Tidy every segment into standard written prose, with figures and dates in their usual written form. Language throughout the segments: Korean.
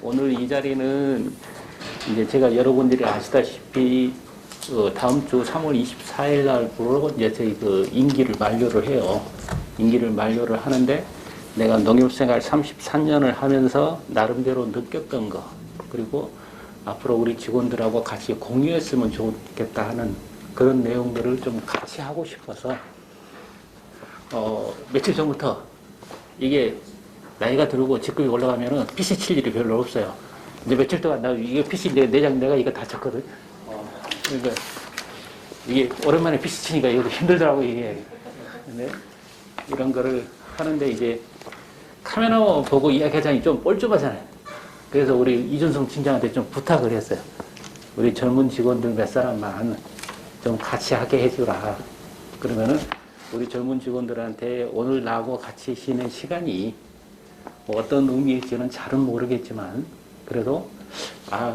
오늘 이 자리는 이제 제가 여러분들이 아시다시피 다음 주 3월 24일 날부로 이제 저희 그 임기를 만료를 해요. 임기를 만료를 하는데 내가 농협생활 33년을 하면서 나름대로 느꼈던 거, 그리고 앞으로 우리 직원들하고 같이 공유했으면 좋겠다 하는 그런 내용들을 좀 같이 하고 싶어서 며칠 전부터 이게 나이가 들고 직급이 올라가면은 PC 칠 일이 별로 없어요. 이제 며칠 동안 나 이게 PC 내장 내가 이거 다 쳤거든. 그러니까 이게 오랜만에 PC 치니까 이거 힘들더라고 이게. 근데 이런 거를 하는데 이제 카메라 보고 이야기하자니 좀 뻘쭘하잖아요. 그래서 우리 이준성 팀장한테 좀 부탁을 했어요. 우리 젊은 직원들 몇 사람만 좀 같이 하게 해주라. 그러면은 우리 젊은 직원들한테 오늘 나하고 같이 쉬는 시간이 뭐 어떤 의미일지는 잘은 모르겠지만 그래도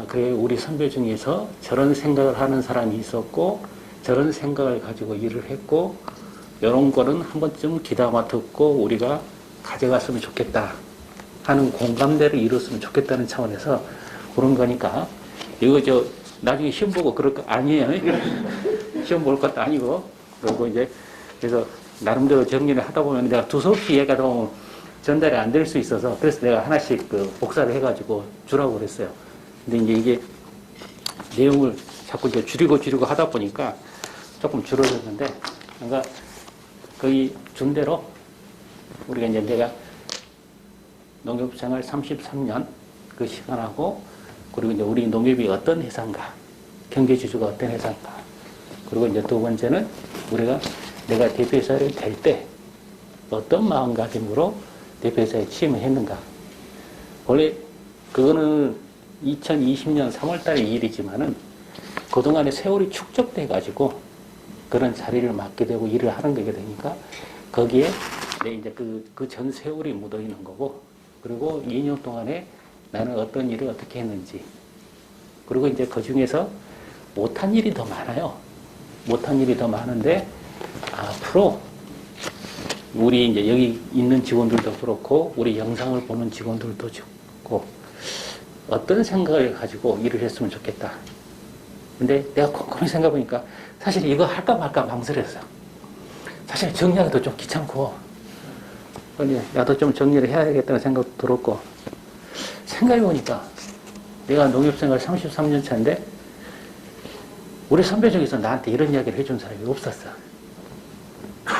그래 우리 선배 중에서 저런 생각을 하는 사람이 있었고 저런 생각을 가지고 일을 했고 이런 거는 한 번쯤 귀담아 듣고 우리가 가져갔으면 좋겠다 하는 공감대를 이뤘으면 좋겠다는 차원에서 그런 거니까 이거 나중에 시험 보고 그럴 거 아니에요. 시험 볼 것도 아니고 그리고 이제 그래서 나름대로 정리를 하다 보면 내가 두서없이 얘가 너무 전달이 안 될 수 있어서 그래서 내가 하나씩 복사를 해가지고 주라고 그랬어요. 근데 이제 이게 내용을 자꾸 이제 줄이고 하다 보니까 조금 줄어졌는데 그러니까 거기 준 대로 우리가 이제 내가 농협생활 33년 그 시간하고 그리고 이제 우리 농협이 어떤 회사인가 경제지주가 어떤 회사인가 그리고 이제 두 번째는 내가 대표이사를 될 때 어떤 마음가짐으로 대표이사에 취임을 했는가. 원래 그거는 2020년 3월달의 일이지만은 그동안에 세월이 축적돼 가지고 그런 자리를 맡게 되고 일을 하는 거게 되니까 거기에 내 이제 그 전 세월이 묻어 있는 거고 그리고 2년 동안에 나는 어떤 일을 어떻게 했는지 그리고 이제 그 중에서 못한 일이 더 많아요. 못한 일이 더 많은데 앞으로 우리 이제 여기 있는 직원들도 그렇고 우리 영상을 보는 직원들도 좋고 어떤 생각을 가지고 일을 했으면 좋겠다. 근데 내가 곰곰이 생각해보니까 사실 이거 할까 말까 망설였어. 사실 정리하기도 좀 귀찮고 나도 좀 정리를 해야겠다는 생각도 들었고 생각해보니까 내가 농협생활 33년 차인데 우리 선배 중에서 나한테 이런 이야기를 해준 사람이 없었어.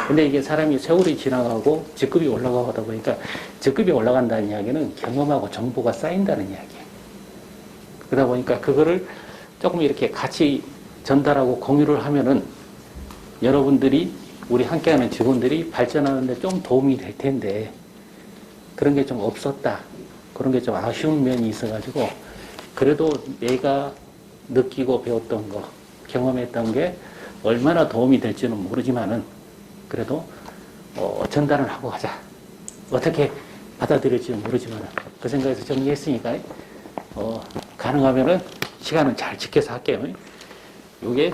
근데 이게 사람이 세월이 지나가고 직급이 올라가고 하다 보니까 직급이 올라간다는 이야기는 경험하고 정보가 쌓인다는 이야기예요. 그러다 보니까 그거를 조금 이렇게 같이 전달하고 공유를 하면은 여러분들이 우리 함께하는 직원들이 발전하는데 좀 도움이 될 텐데 그런 게 좀 없었다. 그런 게 좀 아쉬운 면이 있어가지고 그래도 내가 느끼고 배웠던 거 경험했던 게 얼마나 도움이 될지는 모르지만은 그래도 전달을 하고 가자. 어떻게 받아들일지는 모르지만 그 생각에서 정리했으니까 가능하면은 시간은 잘 지켜서 할게요. 이게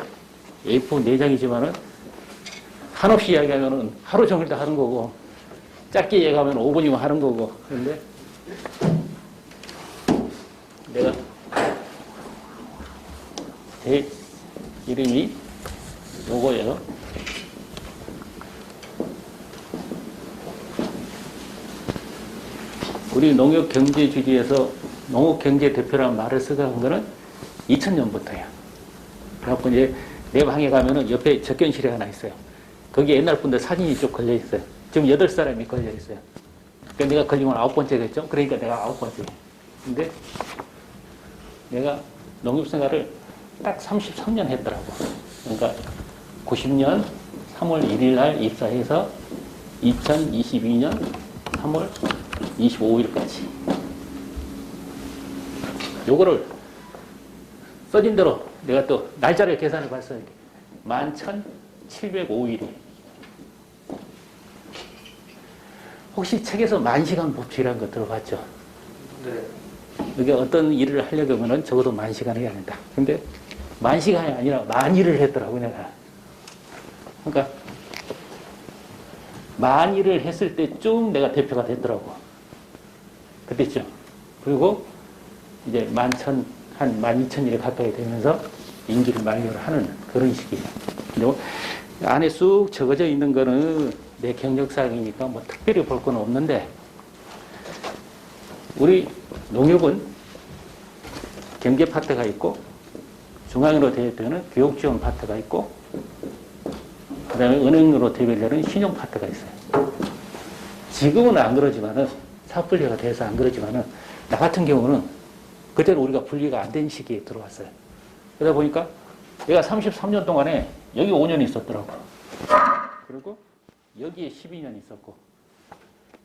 A4 4장이지만은 한없이 이야기하면은 하루 종일 다 하는 거고 짧게 얘기하면 5분이면 하는 거고 그런데 내가 제 이름이 요거예요. 우리 농협경제주지에서 농업경제대표라는 말을 쓰던 거는 2000년부터야. 그래갖고 이제 내 방에 가면은 옆에 접견실이 하나 있어요. 거기 옛날 분들 사진이 쭉 걸려 있어요. 지금 8사람이 걸려 있어요. 그러니까 내가 걸리면 9번째겠죠? 그러니까 내가 9번째. 근데 내가 농협생활을 딱 33년 했더라고. 그러니까 90년 3월 1일 날 입사해서 2022년 3월 25일까지. 요거를 써진 대로 내가 또 날짜를 계산해 봤어요. 11,705일이. 혹시 책에서 10,000시간 법칙이라는 거 들어봤죠? 네. 이게 어떤 일을 하려고 하면 적어도 10,000시간 해야 된다. 근데 10,000시간이 아니라 10,000일을 했더라고, 내가. 그러니까, 10,000일을 했을 때쯤 내가 대표가 됐더라고. 그때쯤. 그리고 이제 한 12,000일에 가까이 되면서 임기를 만료를 하는 그런 시기예요. 근데 안에 쑥 적어져 있는 거는 내 경력사항이니까 뭐 특별히 볼 건 없는데, 우리 농협은 경제 파트가 있고, 중앙으로 대표되는 교육지원 파트가 있고, 그 다음에 은행으로 대표되는 신용 파트가 있어요. 지금은 안 그러지만은, 사업분리가 돼서 안 그러지만은, 나 같은 경우는 그때는 우리가 분리가 안 된 시기에 들어왔어요. 그러다 보니까 내가 33년 동안에 여기 5년 있었더라고. 그리고 여기에 12년 있었고,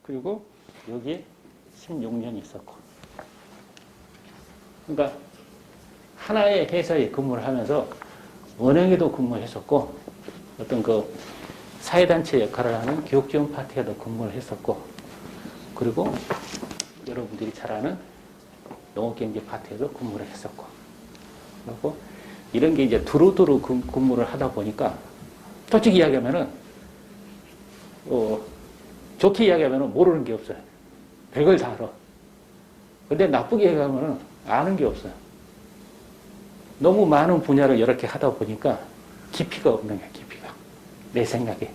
그리고 여기에 16년 있었고. 그러니까 하나의 회사에 근무를 하면서 은행에도 근무했었고, 어떤 그 사회단체 역할을 하는 교육지원 파트에도 근무를 했었고, 그리고 여러분들이 잘 아는 농업경제 파트에도 근무를 했었고, 그리고 이런 게 이제 두루두루 근무를 하다 보니까, 솔직히 이야기하면은, 좋게 이야기하면은 모르는 게 없어요. 별걸 다 알아. 근데 나쁘게 얘기하면은 아는 게 없어요. 너무 많은 분야를 이렇게 하다 보니까 깊이가 없는 거야, 깊이가. 내 생각에.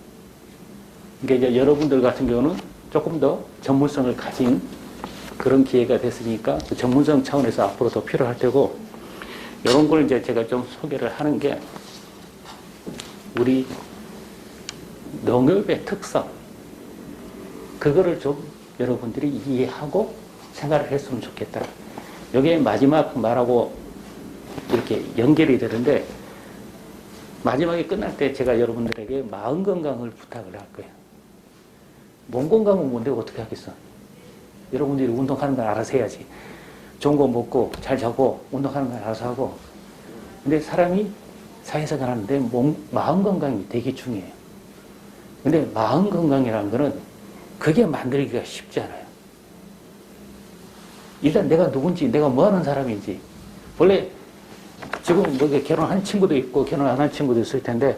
그러니까 이제 여러분들 같은 경우는 조금 더 전문성을 가진 그런 기회가 됐으니까 그 전문성 차원에서 앞으로 더 필요할 테고, 이런 걸 이제 제가 좀 소개를 하는 게, 우리 농업의 특성, 그거를 좀 여러분들이 이해하고 생각을 했으면 좋겠다. 여기에 마지막 말하고 이렇게 연결이 되는데, 마지막에 끝날 때 제가 여러분들에게 마음 건강을 부탁을 할 거예요. 몸 건강은 뭔데 어떻게 하겠어? 여러분들이 운동하는 걸 알아서 해야지. 좋은 거 먹고 잘 자고 운동하는 걸 알아서 하고. 근데 사람이 사회생활 하는데 마음 건강이 되게 중요해요. 근데 마음 건강이라는 거는 그게 만들기가 쉽지 않아요. 일단 내가 누군지, 내가 뭐 하는 사람인지. 원래 지금 여기 결혼한 친구도 있고 결혼 안 한 친구도 있을 텐데,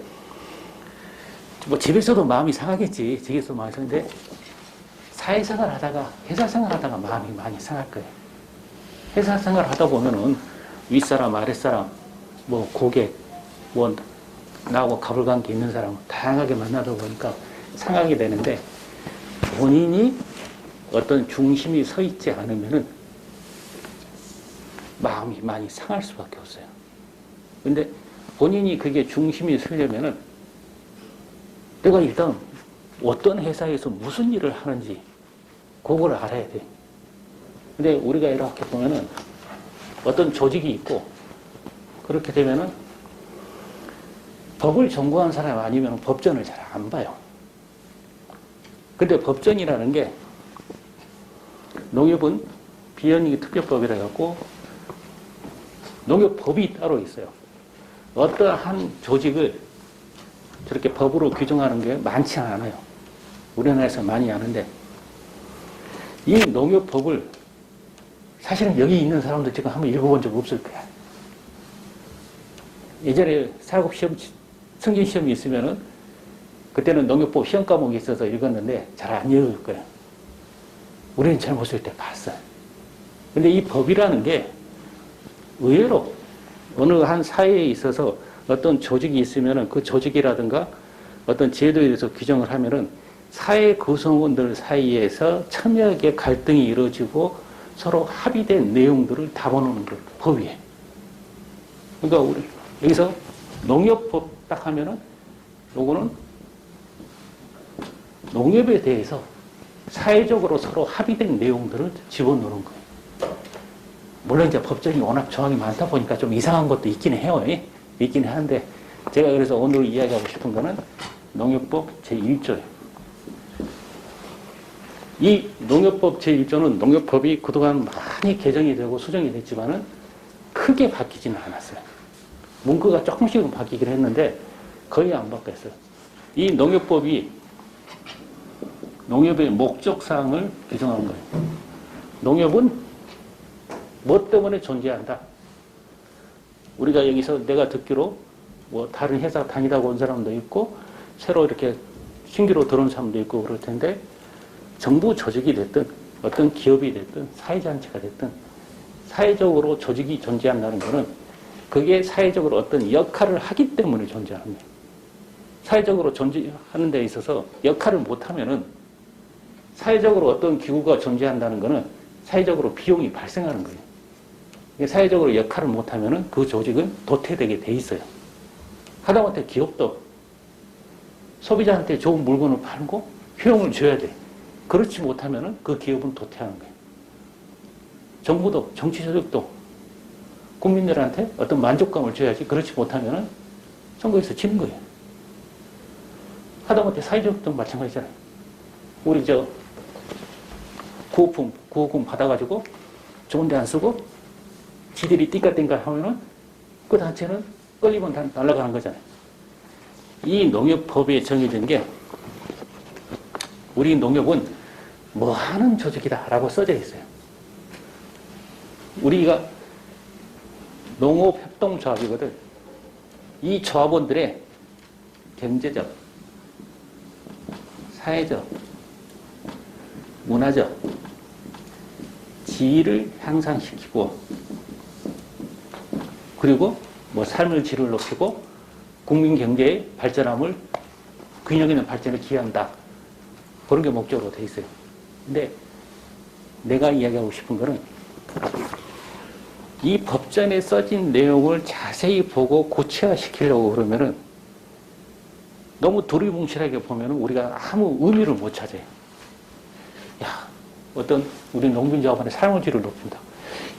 뭐 집에서도 마음이 상하겠지. 집에서 마음이 상한데, 사회생활 하다가, 회사 생활 하다가 마음이 많이 상할 거예요. 회사 생활 하다 보면은 윗사람, 아랫사람, 뭐 고객, 뭐 나하고 가불관계 있는 사람 다양하게 만나다 보니까 상하게 되는데, 본인이 어떤 중심이 서 있지 않으면은 마음이 많이 상할 수밖에 없어요. 근데 본인이 그게 중심이 서려면은 내가 일단 어떤 회사에서 무슨 일을 하는지 그걸 알아야 돼. 근데 우리가 이렇게 보면은 어떤 조직이 있고, 그렇게 되면은 법을 전공한 사람 아니면 법전을 잘 안 봐요. 근데 법전이라는 게, 농협은 비현익 특별법이라 갖고 농협법이 따로 있어요. 어떠한 조직을 저렇게 법으로 규정하는 게 많지 않아요. 우리나라에서 많이 아는데, 이 농협법을 사실은 여기 있는 사람들 지금 한번 읽어본 적 없을 거야. 예전에 사급시험, 승진시험이 있으면은 그때는 농협법 시험 과목이 있어서 읽었는데 잘 안 읽을 거예요. 우리는 젊었을 때 봤어요. 근데 이 법이라는 게 의외로 어느 한 사회에 있어서 어떤 조직이 있으면은 그 조직이라든가 어떤 제도에 대해서 규정을 하면은 사회 구성원들 사이에서 첨예하게 갈등이 이루어지고 서로 합의된 내용들을 담아놓는 게 법이에요. 그러니까 우리 여기서 농협법 딱 하면은 요거는 농협에 대해서 사회적으로 서로 합의된 내용들을 집어넣는 거예요. 물론 이제 법전이 워낙 조항이 많다 보니까 좀 이상한 것도 있긴 해요. 있긴 하는데, 제가 그래서 오늘 이야기하고 싶은 거는 농협법 제1조예요. 이 농협법 제1조는 농협법이 그동안 많이 개정이 되고 수정이 됐지만은 크게 바뀌지는 않았어요. 문구가 조금씩은 바뀌긴 했는데 거의 안 바뀌었어요. 이 농협법이 농협의 목적사항을 규정한 거예요. 농협은 뭐 때문에 존재한다. 우리가 여기서 내가 듣기로 뭐 다른 회사 다니다가 온 사람도 있고 새로 이렇게 신규로 들어온 사람도 있고 그럴 텐데, 정부 조직이 됐든 어떤 기업이 됐든 사회단체가 됐든 사회적으로 조직이 존재한다는 것은 그게 사회적으로 어떤 역할을 하기 때문에 존재하는 거예요. 사회적으로 존재하는 데 있어서 역할을 못하면은 사회적으로 어떤 기구가 존재한다는 것은 사회적으로 비용이 발생하는 거예요. 사회적으로 역할을 못하면은 그 조직은 도태되게 돼 있어요. 하다못해 기업도 소비자한테 좋은 물건을 팔고 효용을 줘야 돼. 그렇지 못하면은 그 기업은 도태하는 거예요. 정부도, 정치 조직도 국민들한테 어떤 만족감을 줘야지. 그렇지 못하면은 선거에서 지는 거예요. 하다못해 사회조직도 마찬가지잖아요. 우리 구호품 받아가지고 좋은 데 안 쓰고 지들이 띵까띵까 하면은 그 단체는 끌리면 다 날아가는 거잖아요. 이 농협법에 정해진 게 우리 농협은 뭐 하는 조직이다라고 써져 있어요. 우리가 농업협동조합이거든. 이 조합원들의 경제적, 사회적, 문화적 지위를 향상시키고 그리고 뭐 삶의 질을 높이고 국민 경제의 발전함을 균형 있는 발전을 기여한다. 그런 게 목적으로 돼 있어요. 근데 내가 이야기하고 싶은 거는 이 법전에 써진 내용을 자세히 보고 구체화시키려고 그러면은 너무 두리뭉실하게 보면은 우리가 아무 의미를 못 찾아요. 야, 어떤 우리 농민조합원의 삶의 질을 높인다.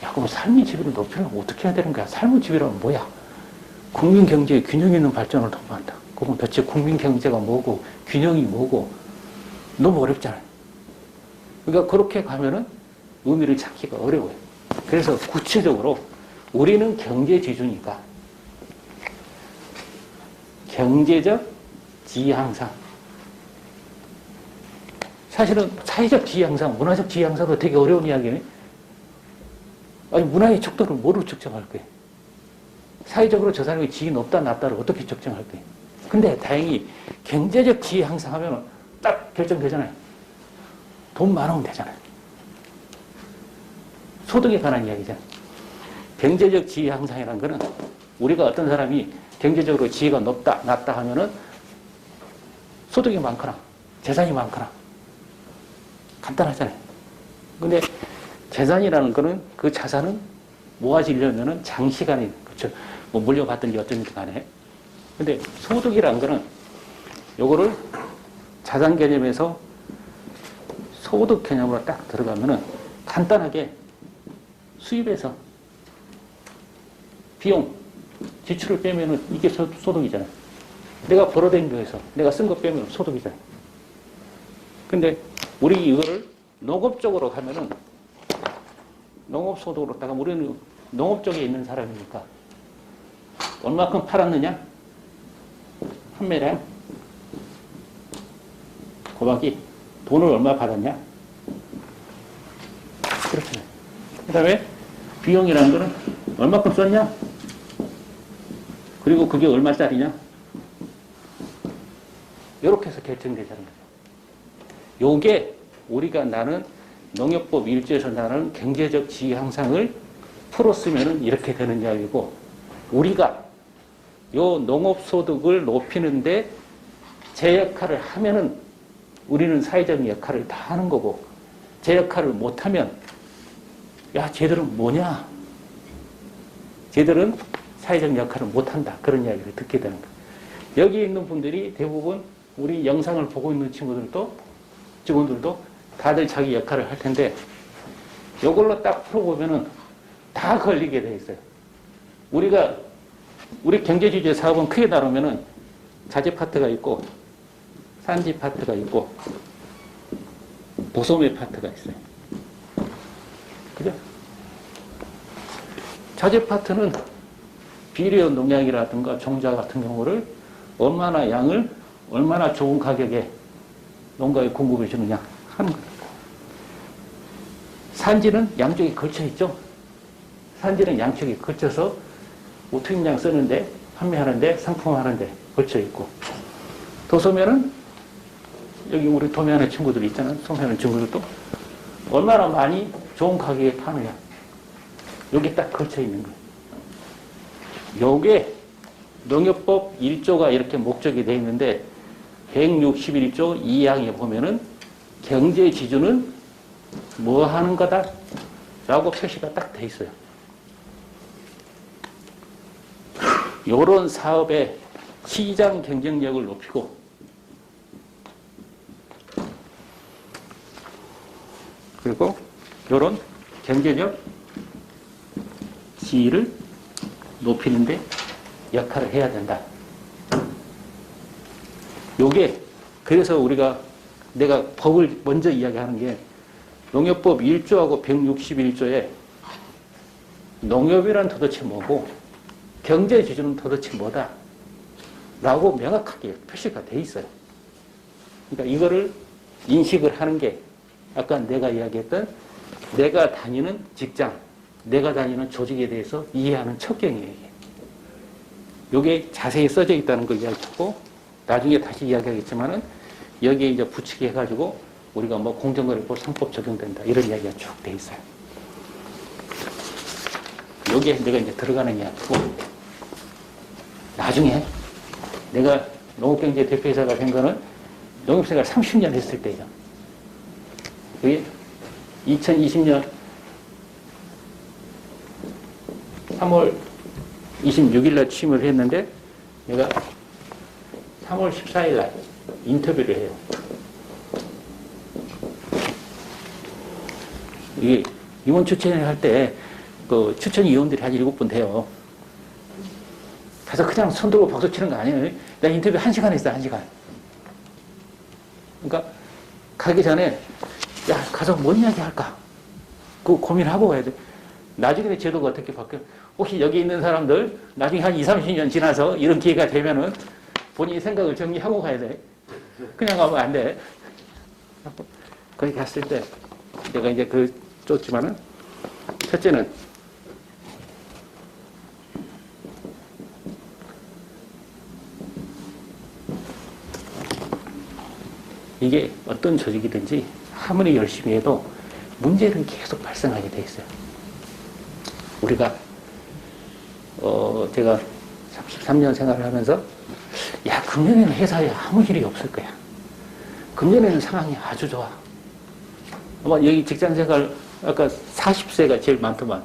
야, 그럼 삶의 질을 높이려면 어떻게 해야 되는 거야? 삶의 질이란 뭐야? 국민 경제의 균형 있는 발전을 도모한다. 그럼 도대체 국민 경제가 뭐고 균형이 뭐고 너무 어렵잖아요. 그러니까 그렇게 가면은 의미를 찾기가 어려워요. 그래서 구체적으로 우리는 경제지주니까 경제적 지위 향상. 사실은 사회적 지위 향상, 문화적 지위 향상도 되게 어려운 이야기네. 아니, 문화의 척도를 뭐로 측정할 거예요? 사회적으로 저 사람이 지위 높다, 낮다를 어떻게 측정할 거예요? 근데 다행히 경제적 지위 향상하면 딱 결정되잖아요. 돈 많으면 되잖아요. 소득에 관한 이야기잖아요. 경제적 지위 향상이라는 거는 우리가 어떤 사람이 경제적으로 지위가 높다, 낮다 하면은 소득이 많거나 재산이 많거나 간단하잖아요. 근데 재산이라는 거는 그 자산은 모아지려면은 장시간이, 그렇죠. 뭐 물려받든지 어쩐지 간에. 근데 소득이라는 거는 요거를 자산 개념에서 소득 개념으로 딱 들어가면은 간단하게 수입에서 비용, 지출을 빼면은 이게 소득이잖아요. 내가 벌어댄 거에서 내가 쓴 거 빼면 소득이잖아요. 근데 우리 이거를 농업 쪽으로 가면은 농업 소득으로 따가 우리는 농업 쪽에 있는 사람이니까 얼마큼 팔았느냐? 판매량, 고박이 돈을 얼마 받았냐? 그렇잖아요. 그 다음에 비용이라는 거는 얼마큼 썼냐? 그리고 그게 얼마짜리냐? 이렇게 해서 결정되자는 거죠. 요게 우리가 나는 농협법 1조에서 나는 경제적 지위 향상을 풀었으면은 이렇게 되는 이야기고, 우리가 요 농업소득을 높이는데 제 역할을 하면은 우리는 사회적인 역할을 다 하는 거고, 제 역할을 못하면 야, 쟤들은 뭐냐? 쟤들은 사회적 역할을 못한다. 그런 이야기를 듣게 되는 거예요. 여기 있는 분들이 대부분 우리 영상을 보고 있는 친구들도, 직원들도 다들 자기 역할을 할 텐데, 이걸로 딱 풀어보면은 다 걸리게 돼 있어요. 우리 경제주제 사업은 크게 나누면은 자재 파트가 있고, 산지 파트가 있고, 보소매 파트가 있어요. 그죠? 자재 파트는 비료 농약이라든가 종자 같은 경우를 얼마나 양을 얼마나 좋은 가격에 농가에 공급해 주느냐 하는 거예요. 산지는 양쪽에 걸쳐 있죠. 산지는 양쪽에 걸쳐서 투입량 쓰는데, 판매하는데, 상품하는데 걸쳐 있고, 도소매는 여기 우리 도매하는 친구들 있잖아요. 소매하는 친구들도 얼마나 많이 좋은 가격에 파느냐. 여기 딱 걸쳐 있는 거예요. 요게 농협법 1조가 이렇게 목적이 되어 있는데 161조 2항에 보면은 경제 지주는 뭐 하는 거다? 라고 표시가 딱 돼 있어요. 요런 사업의 시장 경쟁력을 높이고 그리고 요런 경제력 지위를 높이는데 역할을 해야 된다. 요게 그래서 내가 법을 먼저 이야기하는 게 농협법 1조하고 161조에 농협이란 도대체 뭐고 경제지주는 도대체 뭐다 라고 명확하게 표시가 돼 있어요. 그러니까 이거를 인식을 하는 게 아까 내가 이야기했던 내가 다니는 직장, 내가 다니는 조직에 대해서 이해하는 척경이에요. 이게 자세히 써져 있다는 걸 이야기하고 나중에 다시 이야기하겠지만은 여기에 이제 붙이게 해가지고 우리가 뭐 공정거래법 상법 적용된다 이런 이야기가 쭉 돼 있어요. 여기에 내가 이제 들어가는 이야기고 나중에 내가 농업경제 대표이사가 된 거는 농협생활 30년 했을 때죠. 그게 2020년 3월 26일 날 취임을 했는데 내가 3월 14일 날 인터뷰를 해요. 이게 임원 추천을 할 때 그 추천위원들이 한 7분 돼요. 가서 그냥 손 들고 박수 치는 거 아니에요. 나 인터뷰 1시간 했어, 1시간. 그러니까 가기 전에 야, 가서 뭔 이야기 할까? 그거 고민하고 가야 돼. 나중에 제도가 어떻게 바뀌어? 혹시 여기 있는 사람들 나중에 한 20, 30년 지나서 이런 기회가 되면은 본인이 생각을 정리하고 가야 돼. 그냥 가면 안 돼. 거기 갔을 때 내가 이제 쫓지만은 첫째는 이게 어떤 조직이든지 아무리 열심히 해도 문제는 계속 발생하게 돼 있어요. 우리가 제가 33년 생활을 하면서 야, 금년에는 회사에 아무 일이 없을 거야. 금년에는 상황이 아주 좋아. 아마 여기 직장생활 아까 40세가 제일 많더만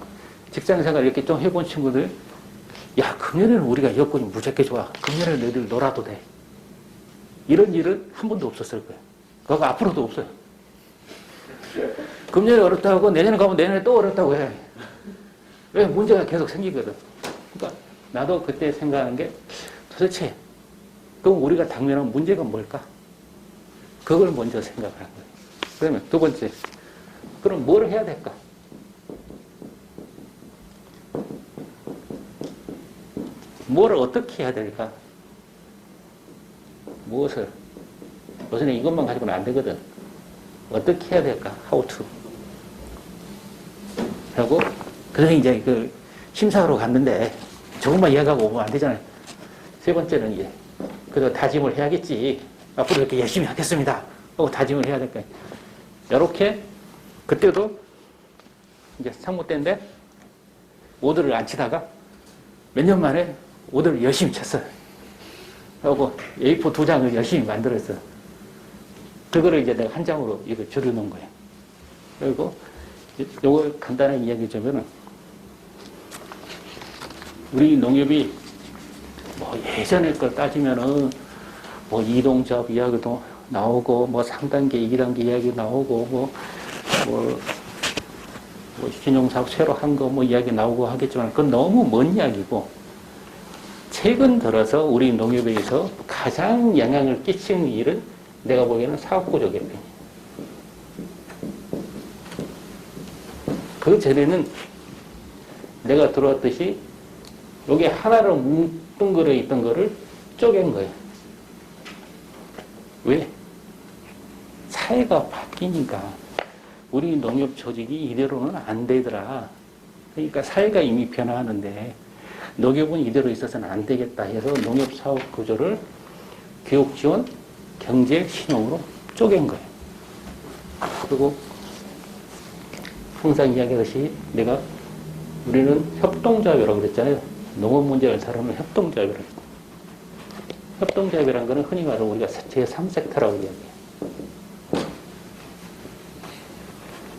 직장생활 이렇게 좀 해본 친구들 야, 금년에는 우리가 여건이 무지하게 좋아. 금년에는 너희들 놀아도 돼. 이런 일은 한 번도 없었을 거예요. 그거 앞으로도 없어요. 금년에 어렵다고 하고 내년에 가면 내년에 또 어렵다고 해. 왜? 문제가 계속 생기거든. 그러니까 나도 그때 생각한 게 도대체 그럼 우리가 당면한 문제가 뭘까? 그걸 먼저 생각을 한 거예요. 그러면 두 번째, 그럼 뭘 해야 될까? 뭘 어떻게 해야 될까? 무엇을? 요새는 이것만 가지고는 안 되거든. 어떻게 해야 될까? How to. 하고, 그래서 이제 심사하러 갔는데, 조금만 이야기하고 오면 안 되잖아요. 세 번째는 이제, 그래서 다짐을 해야겠지. 앞으로 이렇게 열심히 하겠습니다. 하고 다짐을 해야 될까. 이렇게, 그때도 이제 상무 때인데, 오더를 안 치다가 몇 년 만에 오더를 열심히 쳤어요. 하고 A4 2장을 열심히 만들었어요. 그거를 이제 내가 한 장으로 이거 줄여놓은 거예요. 그리고 요거 간단하게 이야기해 주면은 우리 농협이 뭐 예전에 걸 따지면은 뭐 이동조합 이야기도 나오고 뭐 3단계, 2단계 이야기 나오고 뭐 신용사업 새로 한 거 뭐 이야기 나오고 하겠지만 그건 너무 먼 이야기고 최근 들어서 우리 농협에서 가장 영향을 끼치는 일은 내가 보기에는 사업구조 개편이에요. 그 전에는 내가 들어왔듯이 여기 하나로 뭉뚱그려 있던 거를 쪼갠 거예요. 왜? 사회가 바뀌니까 우리 농협 조직이 이대로는 안 되더라. 그러니까 사회가 이미 변화하는데 농협은 이대로 있어서는 안 되겠다 해서 농협 사업 구조를 교육 지원, 경제, 신용으로 쪼갠 거예요. 그리고 항상 이야기하듯이 내가 우리는 협동조합이라고 그랬잖아요. 농업 문제를 다루는 협동조합이라고. 협동조합이라는 것은 흔히 말하는 우리가 제3섹터라고 얘기해요.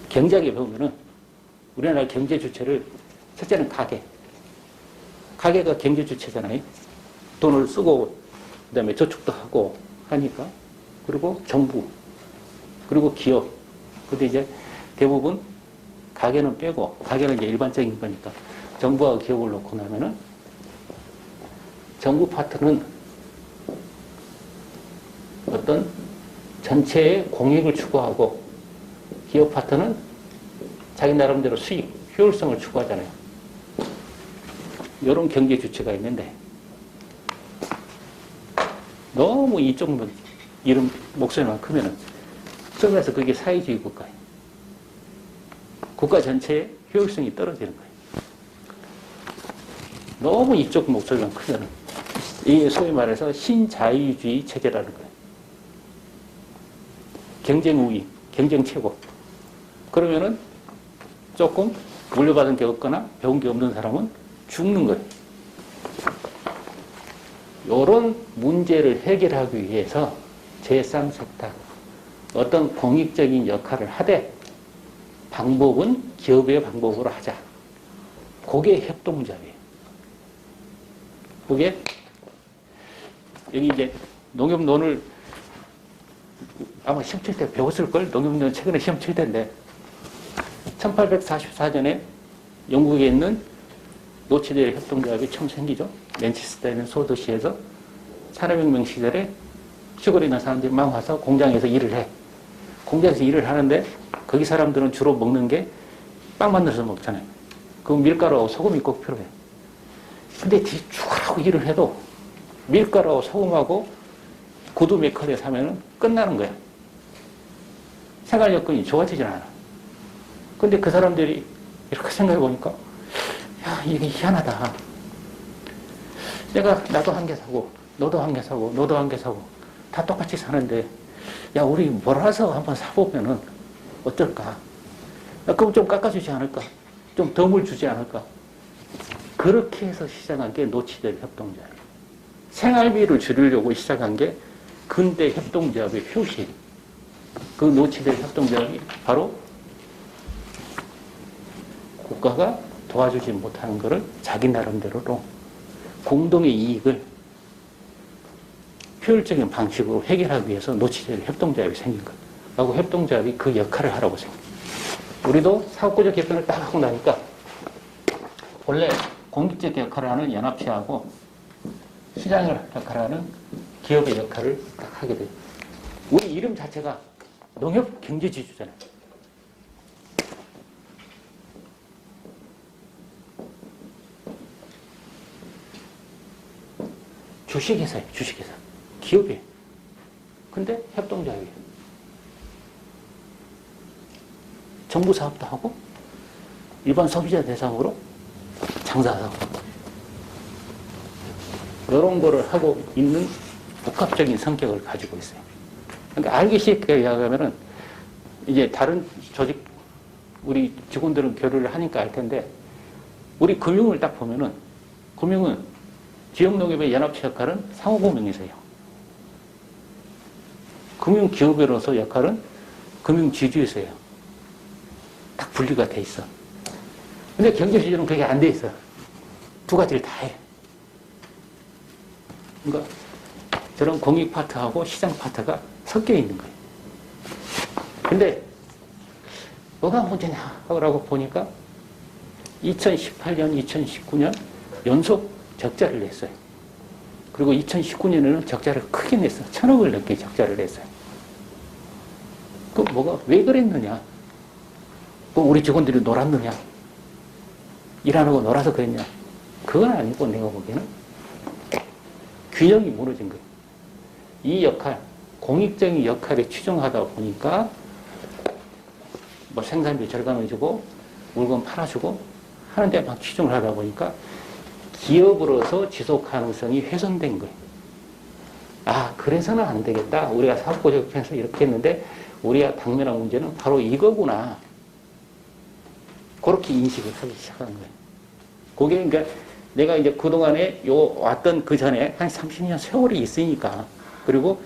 경제학에 보면은 우리나라 경제 주체를 첫째는 가게. 가게가 경제 주체잖아요. 돈을 쓰고 그다음에 저축도 하고 하니까. 그리고 정부. 그리고 기업. 근데 이제 대부분 가게는 빼고 가게는 이제 일반적인 거니까 정부와 기업을 놓고 나면은 정부 파트는 어떤 전체의 공익을 추구하고 기업 파트는 자기 나름대로 수익, 효율성을 추구하잖아요. 이런 경제 주체가 있는데 너무 이쪽 이름 목소리만 크면은 그래서 그게 사회주의 국가예요. 국가 전체의 효율성이 떨어지는 거예요. 너무 이쪽 목소리만 크면은 이게 소위 말해서 신자유주의 체제라는 거예요. 경쟁 우위, 경쟁 최고. 그러면은 조금 물려받은 게 없거나 배운 게 없는 사람은 죽는 거예요. 이런 문제를 해결하기 위해서 제3섹터 어떤 공익적인 역할을 하되 방법은 기업의 방법으로 하자. 그게 협동조합이에요. 그게 여기 이제 농협론을 아마 시험 칠 때 배웠을걸? 농협론 최근에 시험 칠 텐데 1844년에 영국에 있는 노치들 협동조합이 처음 생기죠. 맨체스터에 있는 소도시에서 산업혁명 시절에 시골에 있는 사람들이 막 와서 공장에서 일을 해. 공장에서 일을 하는데 거기 사람들은 주로 먹는 게 빵 만들어서 먹잖아요. 그 밀가루하고 소금이 꼭 필요해. 근데 죽으라고 일을 해도 밀가루하고 소금하고 구두 몇 컬에 사면은 끝나는 거야. 생활 여건이 좋아지질 않아. 근데 그 사람들이 이렇게 생각해 보니까 야, 이게 희한하다. 나도 한 개 사고 너도 한 개 사고 너도 한 개 사고 다 똑같이 사는데 야, 우리 몰아서 한번 사보면은 어떨까? 그럼 좀 깎아주지 않을까? 좀 덤을 주지 않을까? 그렇게 해서 시작한 게 노치들 협동조합. 생활비를 줄이려고 시작한 게 근대 협동조합의 표시. 그 노치들 협동조합이 바로 국가가 도와주지 못하는 것을 자기 나름대로로 공동의 이익을 효율적인 방식으로 해결하기 위해서 노치들 협동조합이 생긴 것. 하고 협동조합이 그 역할을 하라고 생긴 것. 우리도 사업구조 개편을 딱 하고 나니까 원래 공익적 역할을 하는 연합체하고 시장의 역할을 하는 기업의 역할을 딱 하게 돼요. 우리 이름 자체가 농협 경제지주잖아요. 주식회사예요, 주식회사. 기업이에요. 근데 협동조합이에요. 정부 사업도 하고, 일반 소비자 대상으로 장사하고, 이런 거를 하고 있는 복합적인 성격을 가지고 있어요. 그러니까 알기 쉽게 이야기하면은, 이제 다른 조직, 우리 직원들은 교류를 하니까 알 텐데, 우리 금융을 딱 보면은, 금융은 지역농협의 연합체 역할은 상호금융이세요. 금융기업으로서 역할은 금융지주이세요. 딱 분리가 돼 있어. 근데 경제지주는 그게 안 돼 있어. 두 가지를 다 해. 그러니까 저런 공익 파트하고 시장 파트가 섞여 있는 거예요. 근데 뭐가 문제냐 하고 보니까 2018년, 2019년 연속 적자를 냈어요. 그리고 2019년에는 적자를 크게 냈어. 1,000억을 넘게 적자를 냈어요. 그 뭐가 왜 그랬느냐? 그 우리 직원들이 놀았느냐? 일 안 하고 놀아서 그랬냐? 그건 아니고 내가 보기에는 균형이 무너진 거예요. 이 역할, 공익적인 역할에 치중하다 보니까 뭐 생산비 절감해주고 물건 팔아주고 하는데 막 치중을 하다 보니까 기업으로서 지속 가능성이 훼손된 거예요. 아, 그래서는 안 되겠다. 우리가 사업구조개편에서 이렇게 했는데 우리가 당면한 문제는 바로 이거구나. 그렇게 인식을 하기 시작한 거예요. 그게 그러니까 내가 이제 그동안에 왔던 그 전에 한 30년 세월이 있으니까, 그리고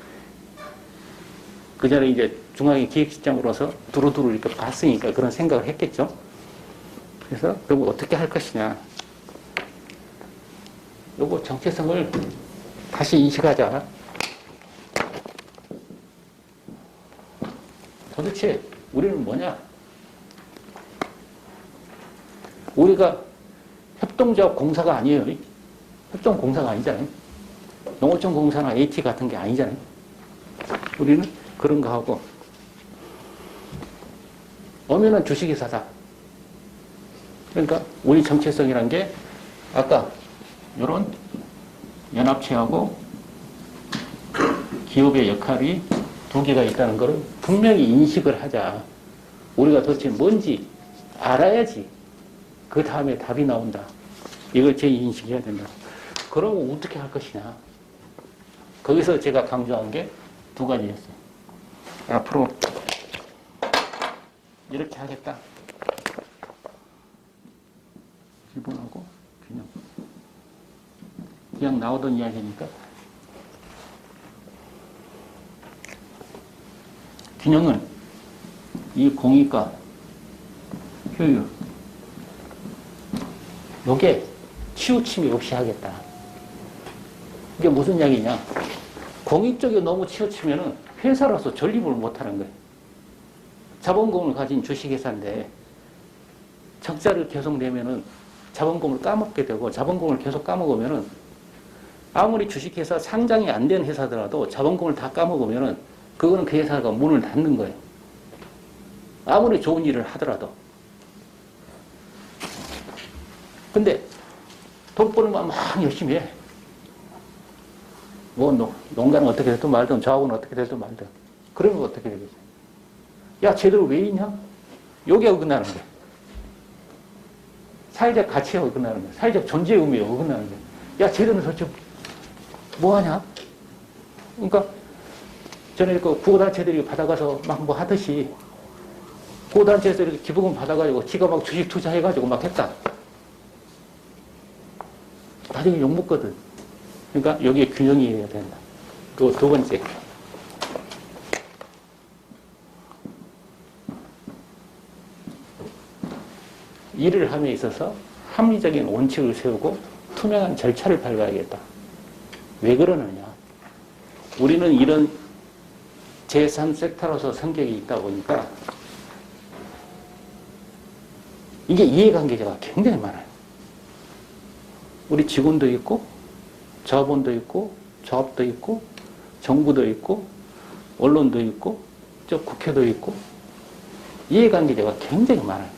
그 전에 이제 중앙의 기획실장으로서 두루두루 이렇게 봤으니까 그런 생각을 했겠죠. 그래서 그럼 어떻게 할 것이냐. 요거 정체성을 다시 인식하자. 도대체 우리는 뭐냐? 우리가 협동조합 공사가 아니에요. 협동공사가 아니잖아요. 농어촌공사나 AT 같은 게 아니잖아요. 우리는 그런 거 하고, 엄연한 주식회사다. 그러니까 우리 정체성이란 게 아까 이런 연합체하고 기업의 역할이 두 개가 있다는 것을 분명히 인식을 하자. 우리가 도대체 뭔지 알아야지 그 다음에 답이 나온다. 이걸 재인식해야 된다. 그러면 어떻게 할 것이냐. 거기서 제가 강조한 게 두 가지였어요. 앞으로 이렇게 하겠다. 기본하고 균형. 그냥 나오던 이야기니까. 균형은 이 공익과 효율, 요게 치우침이 없이 하겠다. 이게 무슨 이야기냐. 공익 쪽에 너무 치우치면은 회사로서 존립을 못하는 거예요. 자본금을 가진 주식회사인데 적자를 계속 내면은 자본금을 까먹게 되고, 자본금을 계속 까먹으면은 아무리 주식회사 상장이 안 된 회사더라도 자본금을 다 까먹으면은 그거는 그 회사가 문을 닫는 거예요. 아무리 좋은 일을 하더라도. 근데 돈 벌면 막 열심히 해. 뭐 농가는 어떻게 됐든 말든 저하고는 어떻게 됐든 말든. 그러면 어떻게 되겠어요? 야, 제대로 왜 있냐? 여기에 어긋나는 거야. 사회적 가치에 어긋나는 거야. 사회적 존재의 의미에 어긋나는 거야. 야, 제대로 저쪽 뭐 하냐? 그러니까 전에 그 구호단체들이 받아가서 막 뭐 하듯이 구호단체에서 이렇게 기부금 받아가지고 지가 막 주식 투자해가지고 막 했다. 나중에 욕먹거든. 그러니까 여기에 균형이 해야 된다. 그 두 번째. 일을 함에 있어서 합리적인 원칙을 세우고 투명한 절차를 밟아야겠다. 왜 그러느냐. 우리는 이런 제3섹터로서 성격이 있다 보니까 이게 이해관계자가 굉장히 많아요. 우리 직원도 있고, 자본도 있고, 조합도 있고, 정부도 있고, 언론도 있고, 저 국회도 있고, 이해관계자가 굉장히 많아요.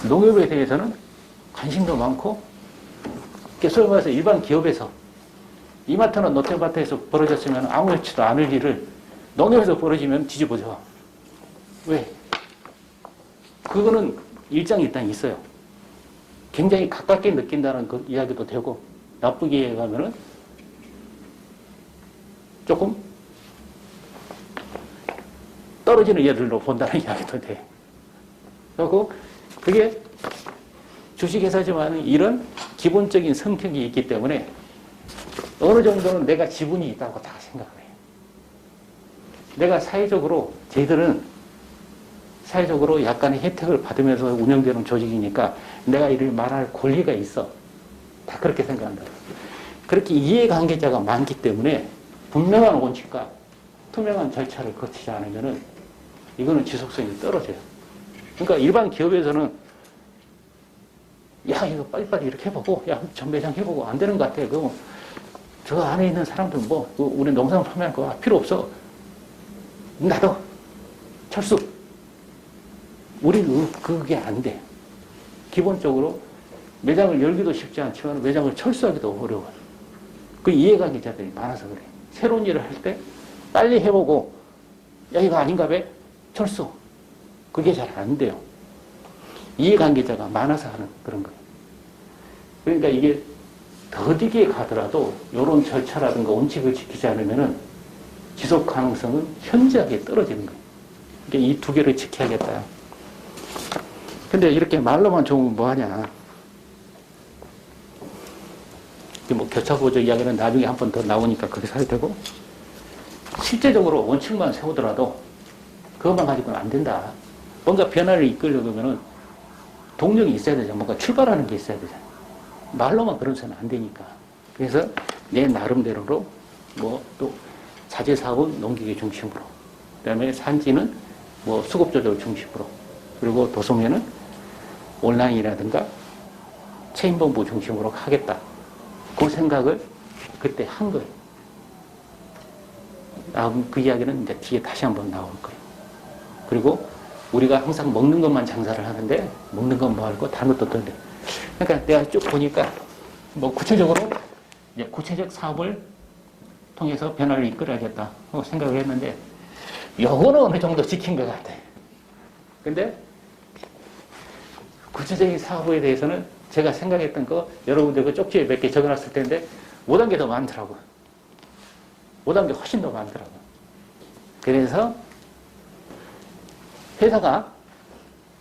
농협에 대해서는 관심도 많고, 소위 말해서 일반 기업에서 이마트나 롯데마트에서 벌어졌으면 아무렇지도 않을 일을 농협에서 벌어지면 뒤집어져. 왜? 그거는 일장일단이 있어요. 굉장히 가깝게 느낀다는 그 이야기도 되고, 나쁘게 가면은 조금 떨어지는 예들로 본다는 이야기도 돼. 그리고 그게 주식회사지만 이런 기본적인 성격이 있기 때문에 어느 정도는 내가 지분이 있다고 다 생각을 해요. 내가 사회적으로, 저희들은 사회적으로 약간의 혜택을 받으면서 운영되는 조직이니까 내가 이를 말할 권리가 있어. 다 그렇게 생각한다. 그렇게 이해관계자가 많기 때문에 분명한 원칙과 투명한 절차를 거치지 않으면은 이거는 지속성이 떨어져요. 그러니까 일반 기업에서는 야, 이거 빨리빨리 이렇게 해보고, 야, 전 매장 해보고 안 되는 것 같아. 그럼 저 안에 있는 사람들 뭐, 우리 농산물 판매할 거 필요 없어. 놔둬. 철수. 우리는 그게 안 돼. 기본적으로 매장을 열기도 쉽지 않지만 매장을 철수하기도 어려워요. 그 이해관계자들이 많아서 그래. 새로운 일을 할 때 빨리 해보고, 야, 이거 아닌가 봐? 철수. 그게 잘 안 돼요. 이해관계자가 많아서 하는 그런 거예요. 그러니까 이게 더디게 가더라도 이런 절차라든가 원칙을 지키지 않으면은 지속 가능성은 현저하게 떨어지는 거예요. 그러니까 이 두 개를 지켜야겠다. 근데 이렇게 말로만 좋으면 뭐하냐. 뭐 교차보조 이야기는 나중에 한 번 더 나오니까 거기서 해도 되고, 실제적으로 원칙만 세우더라도 그것만 가지고는 안 된다. 뭔가 변화를 이끌려면은 동력이 있어야 되잖아. 뭔가 출발하는 게 있어야 되잖아. 말로만 그러서는 안 되니까. 그래서 내 나름대로로 뭐 또 자재사업은 농기계 중심으로, 그 다음에 산지는 뭐 수급조절 중심으로, 그리고 도소매는 온라인이라든가 체인본부 중심으로 하겠다. 그 생각을 그때 한 거예요. 다음 그 이야기는 이제 뒤에 다시 한번 나올 거예요. 그리고 우리가 항상 먹는 것만 장사를 하는데 먹는 것 말고 다른 것도 더 돼. 그러니까 내가 쭉 보니까 뭐 구체적으로 이제 구체적 사업을 통해서 변화를 이끌어야겠다 하고 생각을 했는데 요거는 어느 정도 지킨 것 같아. 근데 구체적인 사업에 대해서는 제가 생각했던 거 여러분들 그 쪽지에 몇 개 적어놨을 텐데 못한 게 더 많더라고요. 못한 게 훨씬 더 많더라고요. 그래서 회사가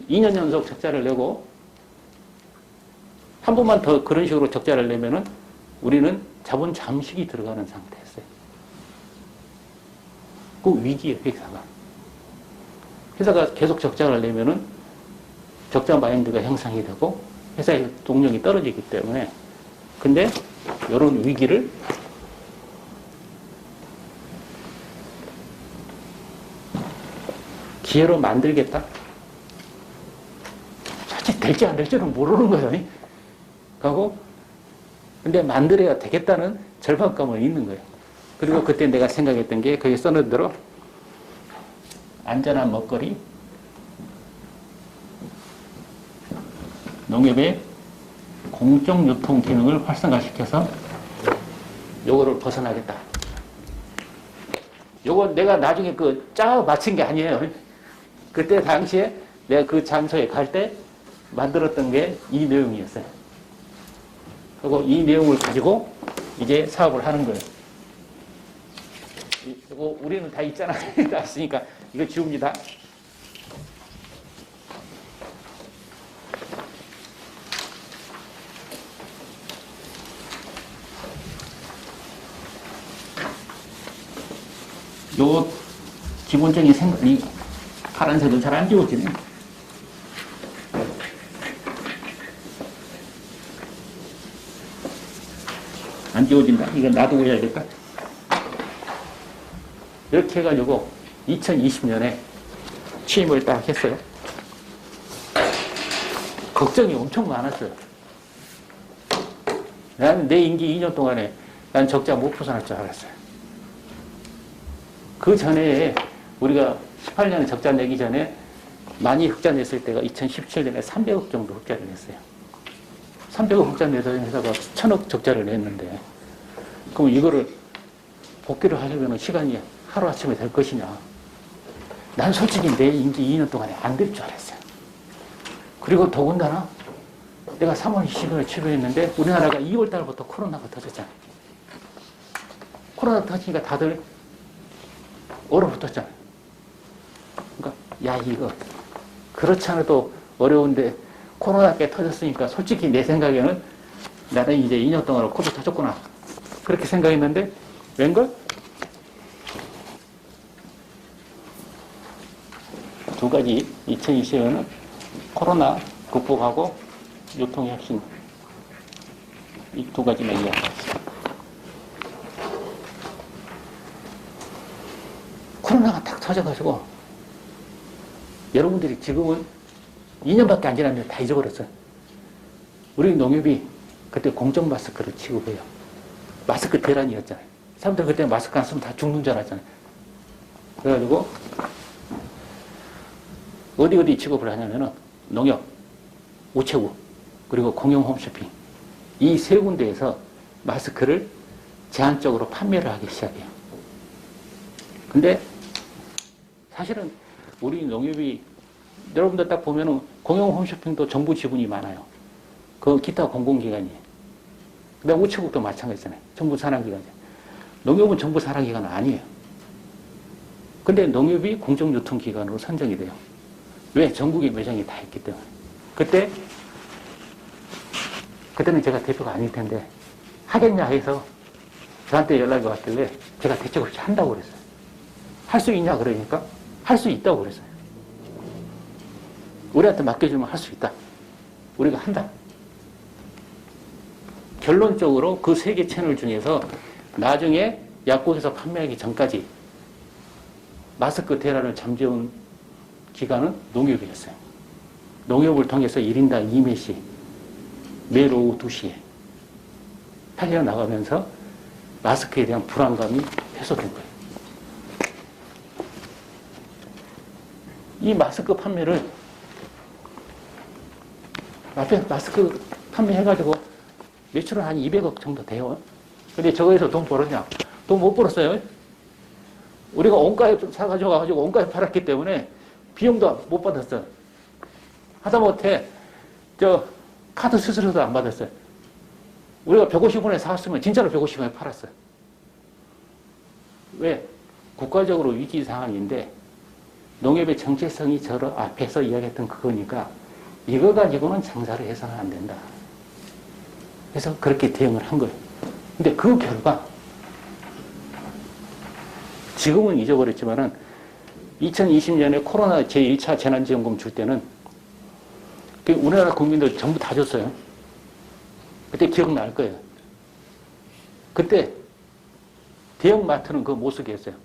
2년 연속 적자를 내고 한 번만 더 그런 식으로 적자를 내면은 우리는 자본 잠식이 들어가는 상태였어요. 그 위기예요, 회사가. 회사가 계속 적자를 내면은 적자 마인드가 형성이 되고 회사의 동력이 떨어지기 때문에. 근데 이런 위기를 기회로 만들겠다. 사실 될지 안 될지는 모르는 거예요. 하고 근데 만들어야 되겠다는 절박감은 있는 거예요. 그리고 그때 내가 생각했던 게 거기 써놓은 대로 안전한 먹거리, 농협의 공적 유통 기능을 활성화시켜서 요거를 벗어나겠다. 요거 내가 나중에 그 짜 맞힌 게 아니에요. 그때 당시에 내가 그 장소에 갈 때 만들었던 게 이 내용이었어요. 그리고 이 내용을 가지고 이제 사업을 하는 거예요. 이거 우리는 다 있잖아. 다 있으니까 이거 지웁니다. 요 기본적인 생각, 이 파란색은 잘 안 지워지네. 안 지워진다. 이거 놔두고 해야겠다. 이렇게 해가지고 2020년에 취임을 딱 했어요. 걱정이 엄청 많았어요. 나는 내 임기 2년 동안에 난 적자 못 벗어날 줄 알았어요. 그 전에 우리가 18년에 적자 내기 전에 많이 흑자 냈을 때가 2017년에 300억 정도 흑자를 냈어요. 300억 흑자 내서 회사가 1000억 적자를 냈는데 그럼 이거를 복귀를 하려면 시간이 하루아침에 될 것이냐. 난 솔직히 내 임기 2년 동안에 안 될 줄 알았어요. 그리고 더군다나 내가 3월 20일에 취임했는데 우리나라가 2월 달부터 코로나가 터졌잖아요. 코로나 터지니까 다들 얼어붙었잖아요. 그러니까 야 이거 그렇지 않아도 어려운데 코로나 꽤 터졌으니까 솔직히 내 생각에는 나는 이제 2년 동안 코비 터졌구나 그렇게 생각했는데 웬걸? 두 가지 2020년은 코로나 극복하고 유통혁신 이 두 가지만 이야기했어요. 코로나가 딱 터져가지고 여러분들이 지금은 2년밖에 안 지났는데 다 잊어버렸어요. 우리 농협이 그때 공적 마스크를 취급해요. 마스크 대란이었잖아요. 사람들 그때 마스크 안 쓰면 다 죽는 줄 알았잖아요. 그래가지고 어디 취급을 하냐면은 농협, 우체국, 그리고 공영 홈쇼핑 이 세 군데에서 마스크를 제한적으로 판매를 하기 시작해요. 근데 사실은 우리 농협이 여러분들 딱 보면은 공영 홈쇼핑도 정부 지분이 많아요. 그 기타 공공기관이에요. 그다음 우체국도 마찬가지잖아요. 정부 산하기관이에요. 농협은 정부 산하기관은 아니에요. 근데 농협이 공정유통기관으로 선정이 돼요. 왜? 전국에 매장이 다 있기 때문에. 그때는 제가 대표가 아닐 텐데 하겠냐 해서 저한테 연락이 왔길래 제가 대책 없이 한다고 그랬어요. 할 수 있냐 그러니까 할 수 있다고 그랬어요. 우리한테 맡겨주면 할 수 있다. 우리가 한다. 결론적으로 그 3개 채널 중에서 나중에 약국에서 판매하기 전까지 마스크 대란을 잠재운 기관은 농협이었어요. 농협을 통해서 1인당 2매씩 매일 오후 2시에 팔려나가면서 마스크에 대한 불안감이 해소된 거예요. 이 마스크 판매를 앞에 마스크 판매해가지고 매출은 한 200억 정도 돼요. 근데 저거에서 돈 벌었냐? 돈 못 벌었어요. 우리가 원가에 사가지고 원가에 팔았기 때문에 비용도 못 받았어요. 하다못해 카드 수수료도 안 받았어요. 우리가 150원에 사왔으면 진짜로 150원에 팔았어요. 왜? 국가적으로 위기 상황인데 농협의 정체성이 저를 앞에서 이야기했던 그거니까 이거 가지고는 장사를 해서는 안 된다. 그래서 그렇게 대응을 한 거예요. 근데 그 결과 지금은 잊어버렸지만은 2020년에 코로나 제1차 재난지원금 줄 때는 우리나라 국민들 전부 다 줬어요. 그때 기억날 거예요. 그때 대형마트는 그거 못 쓰게 했어요.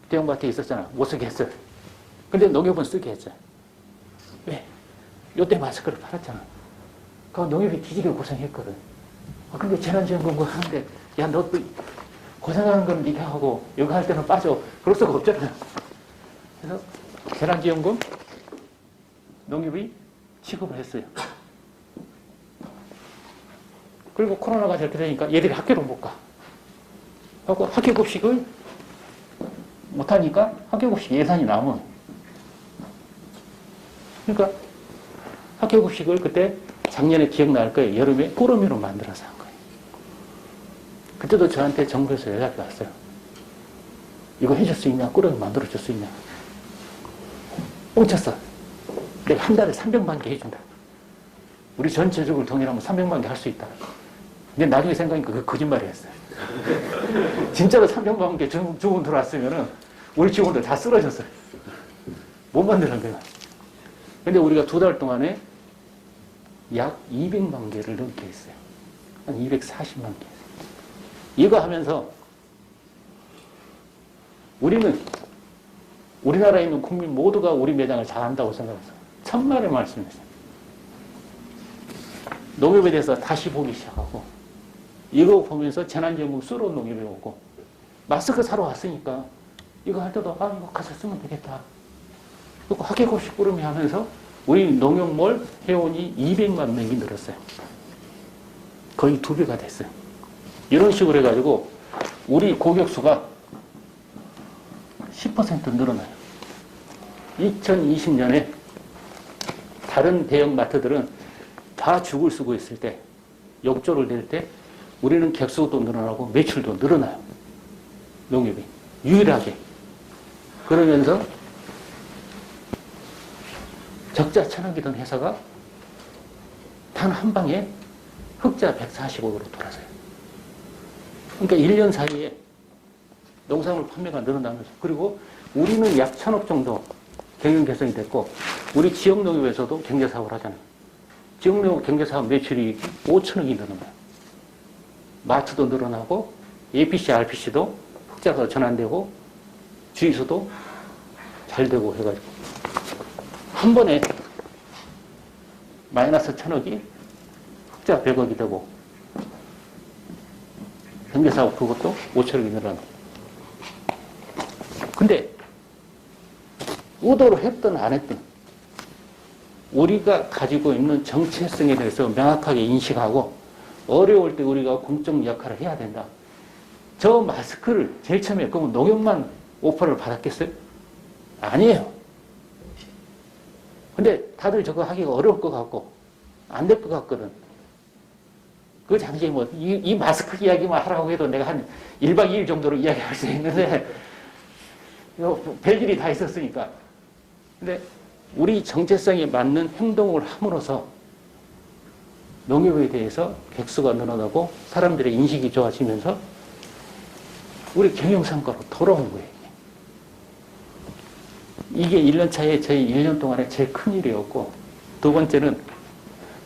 대형마트에 있었잖아. 못 쓰게 했어요. 근데 농협은 쓰게 했어요. 왜? 요때 마스크를 팔았잖아. 그 농협이 기지개 고생했거든. 근데 재난지원금 그거 하는데 야, 너 고생하는 건 네가 하고 이거 할 때는 빠져. 그럴 수가 없잖아요. 그래서 재난지원금 농협이 취급을 했어요. 그리고 코로나가 저렇게 되니까 얘들이 학교를 못 가. 하고 학교급식을 못하니까 학교급식 예산이 남은. 그러니까 학교급식을 그때 작년에 기억날 거예요. 여름에 꾸러미로 만들어서 한 거예요. 그때도 저한테 정부에서 연락이 왔어요. 이거 해줄 수 있냐? 꾸러미 만들어줄 수 있냐? 뻥쳤어. 내가 한 달에 300만 개 해준다. 우리 전체적으로 동일하면 300만 개 할 수 있다. 근데 나중에 생각하니까 그 거짓말이었어요. 진짜로 300만 개 주문 들어왔으면은 우리 직원들 다 쓰러졌어요. 못 만드는 거야. 근데 우리가 2달 동안에 약 200만 개를 넘게 했어요. 한 240만 개. 이거 하면서 우리는 우리나라에 있는 국민 모두가 우리 매장을 잘한다고 생각했어요. 천만의 말씀이었어요. 농협에 대해서 다시 보기 시작하고 이거 보면서 재난지원금 쓰러 농협에 오고 마스크 사러 왔으니까 이거 할 때도 이거 가서 쓰면 되겠다. 그리고 학교급식 꾸러미 하면서 우리 농협몰 회원이 200만 명이 늘었어요. 거의 2배가 됐어요. 이런 식으로 해가지고 우리 고객수가 10% 늘어나요. 2020년에 다른 대형마트들은 다 죽을 쓰고 있을 때, 역조를 낼 때 우리는 객수도 늘어나고 매출도 늘어나요. 농협이. 유일하게. 그러면서 적자 천억이던 회사가 단 한 방에 흑자 140억으로 돌아서요. 그러니까 1년 사이에 농산물 판매가 늘어나면서, 그리고 우리는 약 1,000억 정도 경영 개선이 됐고, 우리 지역농협에서도 경제사업을 하잖아요. 지역농협 경제사업 매출이 5천억이 늘어나요. 마트도 늘어나고, APC, RPC도 흑자가 전환되고, 주유소도 잘 되고 해가지고, 한 번에 마이너스 1,000억이 흑자 100억이 되고, 경제사업 그것도 5천억이 늘어나고. 근데 의도로 했든 안 했든 우리가 가지고 있는 정체성에 대해서 명확하게 인식하고 어려울 때 우리가 공적 역할을 해야 된다. 저 마스크를 제일 처음에 그러면 농협만 오퍼를 받았겠어요? 아니에요. 근데 다들 저거 하기가 어려울 것 같고 안 될 것 같거든. 그 당시에 뭐 이 마스크 이야기만 하라고 해도 내가 한 1박 2일 정도로 이야기할 수 있는데 별일이 다 있었으니까. 근데 우리 정체성에 맞는 행동을 함으로써 농협에 대해서 객수가 늘어나고 사람들의 인식이 좋아지면서 우리 경영성과로 돌아온 거예요. 이게 1년 차에 저희 1년 동안에 제일 큰 일이었고, 두 번째는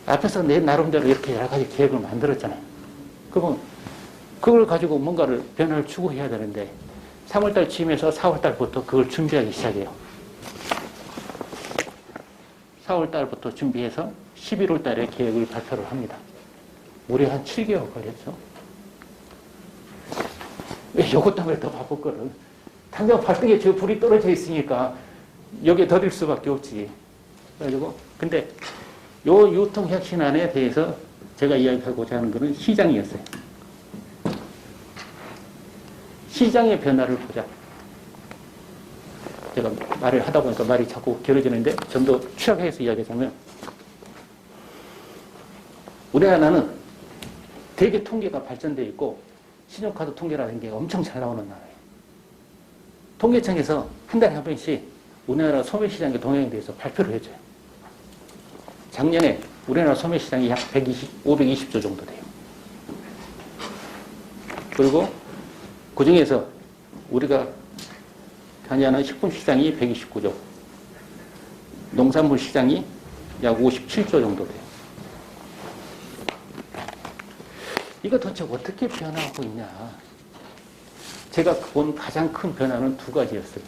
앞에서 내 나름대로 이렇게 여러 가지 계획을 만들었잖아요. 그러면 그걸 가지고 뭔가를 변화를 추구해야 되는데 3월달 취임해서 4월달부터 그걸 준비하기 시작해요. 4월달부터 준비해서 11월달에 계획을 발표를 합니다. 무려 한 7개월 걸렸죠. 왜 요것 때문에 더 바빴거든. 당장 발등에 저 불이 떨어져 있으니까 여기에 더딜 수밖에 없지. 그래가지고 근데 요 유통혁신안에 대해서 제가 이야기하고자 하는 것은 시장이었어요. 시장의 변화를 보자. 제가 말을 하다 보니까 말이 자꾸 길어지는데 좀 더 추락해서 이야기하자면, 우리나라는 대개 통계가 발전되어 있고 신용카드 통계라는 게 엄청 잘 나오는 나라예요. 통계청에서 한 달에 한 번씩 우리나라 소매시장의 동향에 대해서 발표를 해줘요. 작년에 우리나라 소매시장이 약 520조 정도 돼요. 그리고 그 중에서 우리가 관여하는 식품시장이 129조, 농산물 시장이 약 57조 정도 돼요. 이거 도대체 어떻게 변화하고 있냐. 제가 본 가장 큰 변화는 두 가지였어요.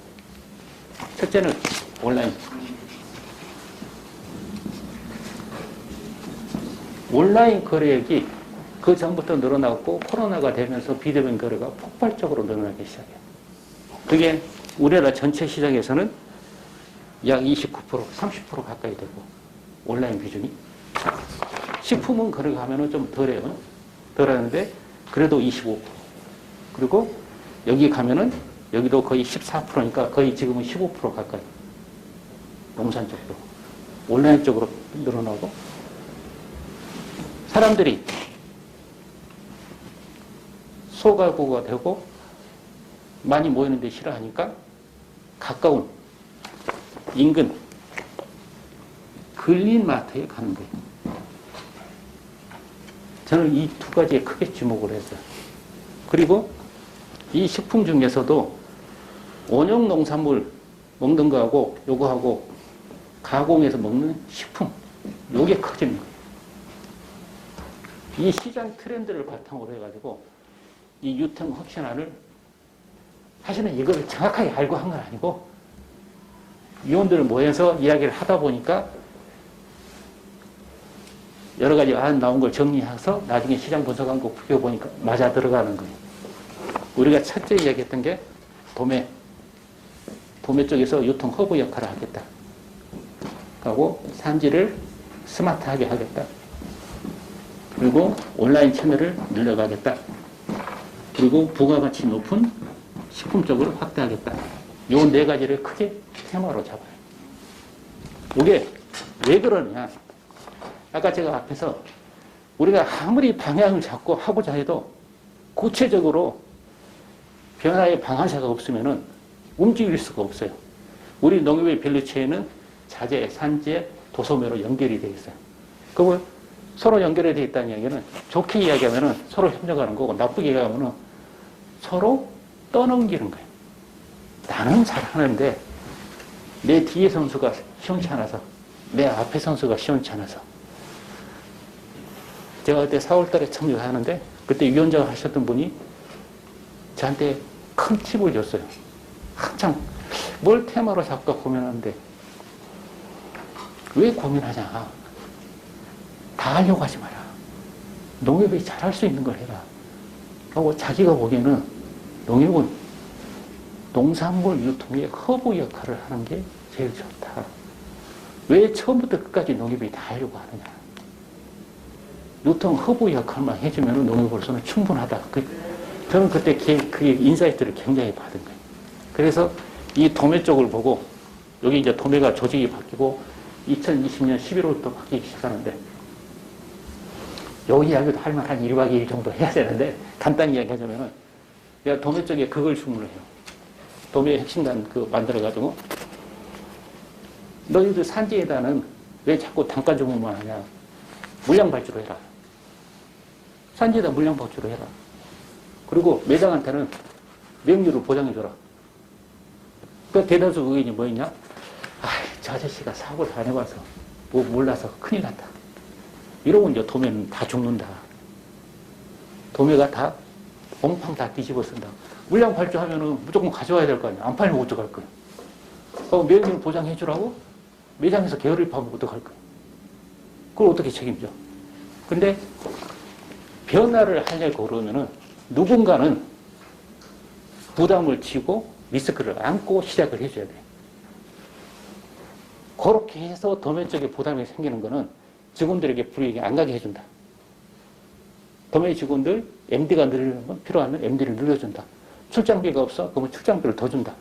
첫째는 온라인. 온라인 거래액이 그 전부터 늘어나고 코로나가 되면서 비대면 거래가 폭발적으로 늘어나기 시작해요. 그게 우리나라 전체 시장에서는 약 29%, 30% 가까이 되고, 온라인 비중이. 식품은 거래가 하면은 좀 덜해요. 덜하는데, 그래도 25%. 그리고 여기 가면은, 여기도 거의 14%니까 거의 지금은 15% 가까이. 농산 쪽도. 온라인 쪽으로 늘어나고, 사람들이 소가구가 되고 많이 모이는 데 싫어하니까 가까운 인근 근린마트에 가는 거예요. 저는 이 두 가지에 크게 주목을 했어요. 그리고 이 식품 중에서도 원형 농산물 먹는 거하고 요거하고 가공해서 먹는 식품, 요게 커지는 거예요. 이 시장 트렌드를 바탕으로 해가지고 이 유통 혁신안을, 사실은 이걸 정확하게 알고 한 건 아니고 위원들 모여서 이야기를 하다 보니까 여러 가지 안 나온 걸 정리해서 나중에 시장 분석한 거 풀려보니까 맞아 들어가는 거예요. 우리가 첫째 이야기했던 게 도매 쪽에서 유통 허브 역할을 하겠다. 하고 산지를 스마트하게 하겠다. 그리고 온라인 채널을 늘려가겠다. 그리고 부가가치 높은 식품 쪽으로 확대하겠다. 요 네 가지를 크게 테마로 잡아요. 이게 왜 그러냐. 아까 제가 앞에서 우리가 아무리 방향을 잡고 하고자 해도 구체적으로 변화의 방향사가 없으면 움직일 수가 없어요. 우리 농협의 밸류체인은 자재, 산재, 도소매로 연결이 되어 있어요. 그러면 서로 연결이 되어 있다는 이야기는 좋게 이야기하면 서로 협력하는 거고, 나쁘게 이야기하면 서로 떠넘기는 거예요. 나는 잘하는데 내 뒤에 선수가 시원치 않아서, 내 앞에 선수가 시원치 않아서. 제가 그때 4월 달에 참여하는데 그때 위원장 하셨던 분이 저한테 큰 팁을 줬어요. 한참 뭘 테마로 잡까 고민하는데 왜 고민하냐. 다 하려고 하지 마라. 농협이 잘할 수 있는 걸 해라. 하고 자기가 보기에는 농협은 농산물 유통의 허브 역할을 하는 게 제일 좋다. 왜 처음부터 끝까지 농협이 다 하려고 하느냐. 유통 허브 역할만 해주면 농협으로서는 충분하다. 저는 그때 그 인사이트를 굉장히 받은 거예요. 그래서 이 도매 쪽을 보고, 여기 이제 도매가 조직이 바뀌고 2020년 11월부터 바뀌기 시작하는데, 여기 이야기도 할 만한 1박 2일 정도 해야 되는데, 간단히 이야기하자면은, 내가 도매 쪽에 그걸 주문을 해요. 도매 핵심단 만들어가지고, 너희들 산지에다는 왜 자꾸 단가 주문만 하냐. 물량 발주로 해라. 산지에다 물량 발주로 해라. 그리고 매장한테는 명률을 보장해줘라. 그 대다수 의견이 뭐였냐? 저 아저씨가 사고를 안 해봐서 뭐 몰라서 큰일 났다. 이러고 이제 도매는 다 죽는다. 도매가 다 엉팡 다 뒤집어 쓴다. 물량 발주하면은 무조건 가져와야 될 거 아니야. 안 팔면 어떡할 거야. 명률 보장해주라고? 매장에서 게으를 파면 어떡할 거야. 그걸 어떻게 책임져? 근데 변화를 하려고 그러면은 누군가는 부담을 지고 리스크를 안고 시작을 해줘야 돼. 그렇게 해서 도매 쪽에 부담이 생기는 거는 직원들에게 불이익이 안 가게 해준다. 도매 직원들 MD가 늘리려면 필요하면 MD를 늘려준다. 출장비가 없어? 그러면 출장비를 더 준다.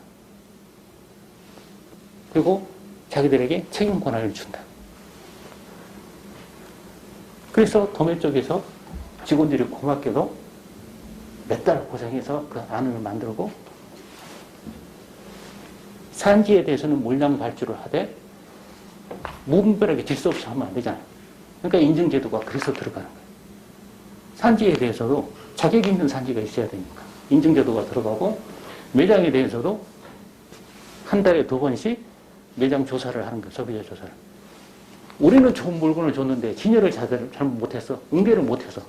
그리고 자기들에게 책임 권한을 준다. 그래서 도매 쪽에서 직원들이 고맙게도 몇 달 고생해서 그 안을 만들고 산지에 대해서는 물량 발주를 하되 무분별하게 질서 없이 하면 안 되잖아요. 그러니까 인증제도가 그래서 들어가는 거예요. 산지에 대해서도 자격 있는 산지가 있어야 되니까 인증제도가 들어가고 매장에 대해서도 한 달에 2번씩 매장 조사를 하는 거예요. 소비자 조사를. 우리는 좋은 물건을 줬는데 진열을 잘못 못해서 응대를 못해서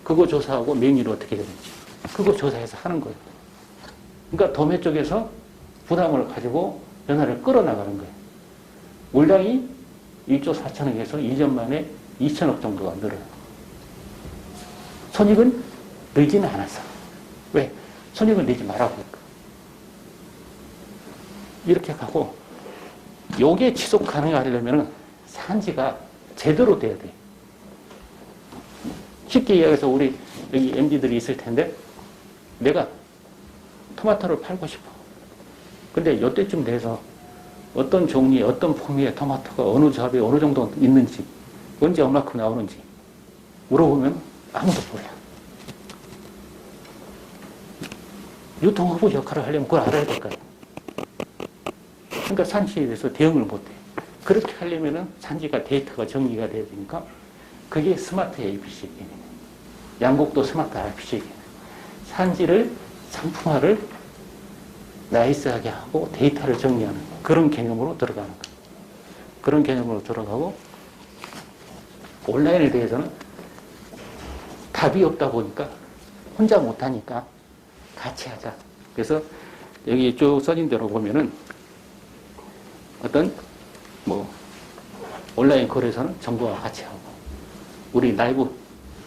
그거 조사하고 명의를 어떻게 되는지 그거 조사해서 하는 거예요. 그러니까 도매 쪽에서 부담을 가지고 변화를 끌어나가는 거예요. 물량이 1조 4천억에서 2년 만에 2천억 정도가 늘어요. 손익은 늘지는 않았어. 왜? 손익은 내지 말라고 했고. 이렇게 가고 요게 지속 가능하려면 산지가 제대로 돼야 돼. 쉽게 이야기해서 우리 여기 MD들이 있을 텐데 내가 토마토를 팔고 싶어. 근데 요때쯤 돼서 어떤 종류의 어떤 품위의 토마토가 어느 조합에 어느 정도 있는지 언제 얼마큼 나오는지 물어보면 아무도 몰라. 유통후보 역할을 하려면 그걸 알아야 될 거야. 그러니까 산지에 대해서 대응을 못해. 그렇게 하려면은 산지가 데이터가 정리가 돼야 되니까 그게 스마트 ABC 개념이에요. 양곡도 스마트 ABC 개념. 산지를 상품화를 나이스하게 하고 데이터를 정리하는 그런 개념으로 들어가는 거예요. 그런 개념으로 들어가고 온라인에 대해서는 답이 없다 보니까 혼자 못하니까 같이 하자. 그래서 여기 쭉 써진 대로 보면은 어떤 온라인 거래소는 정부와 같이 하고 우리 라이브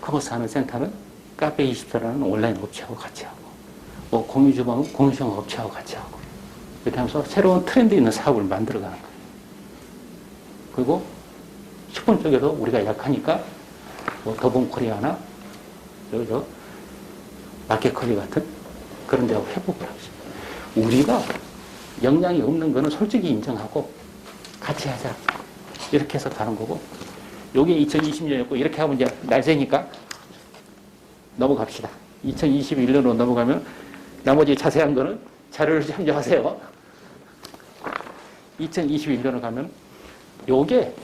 커머스 하는 센터는 카페24라는 온라인 업체하고 같이 하고 공유주방은 공유주방 업체하고 같이 하고 이렇게 하면서 새로운 트렌드 있는 사업을 만들어가는 거예요. 그리고 식품 쪽에도 우리가 약하니까 더본코리아나 마켓커리 같은 그런 데하고 회복을 하고 있어요. 우리가 역량이 없는 거는 솔직히 인정하고 같이 하자. 이렇게 해서 가는 거고 요게 2020년이었고 이렇게 하면 이제 날새니까 넘어갑시다. 2021년으로 넘어가면 나머지 자세한 거는 자료를 참조하세요. 2021년으로 가면 요게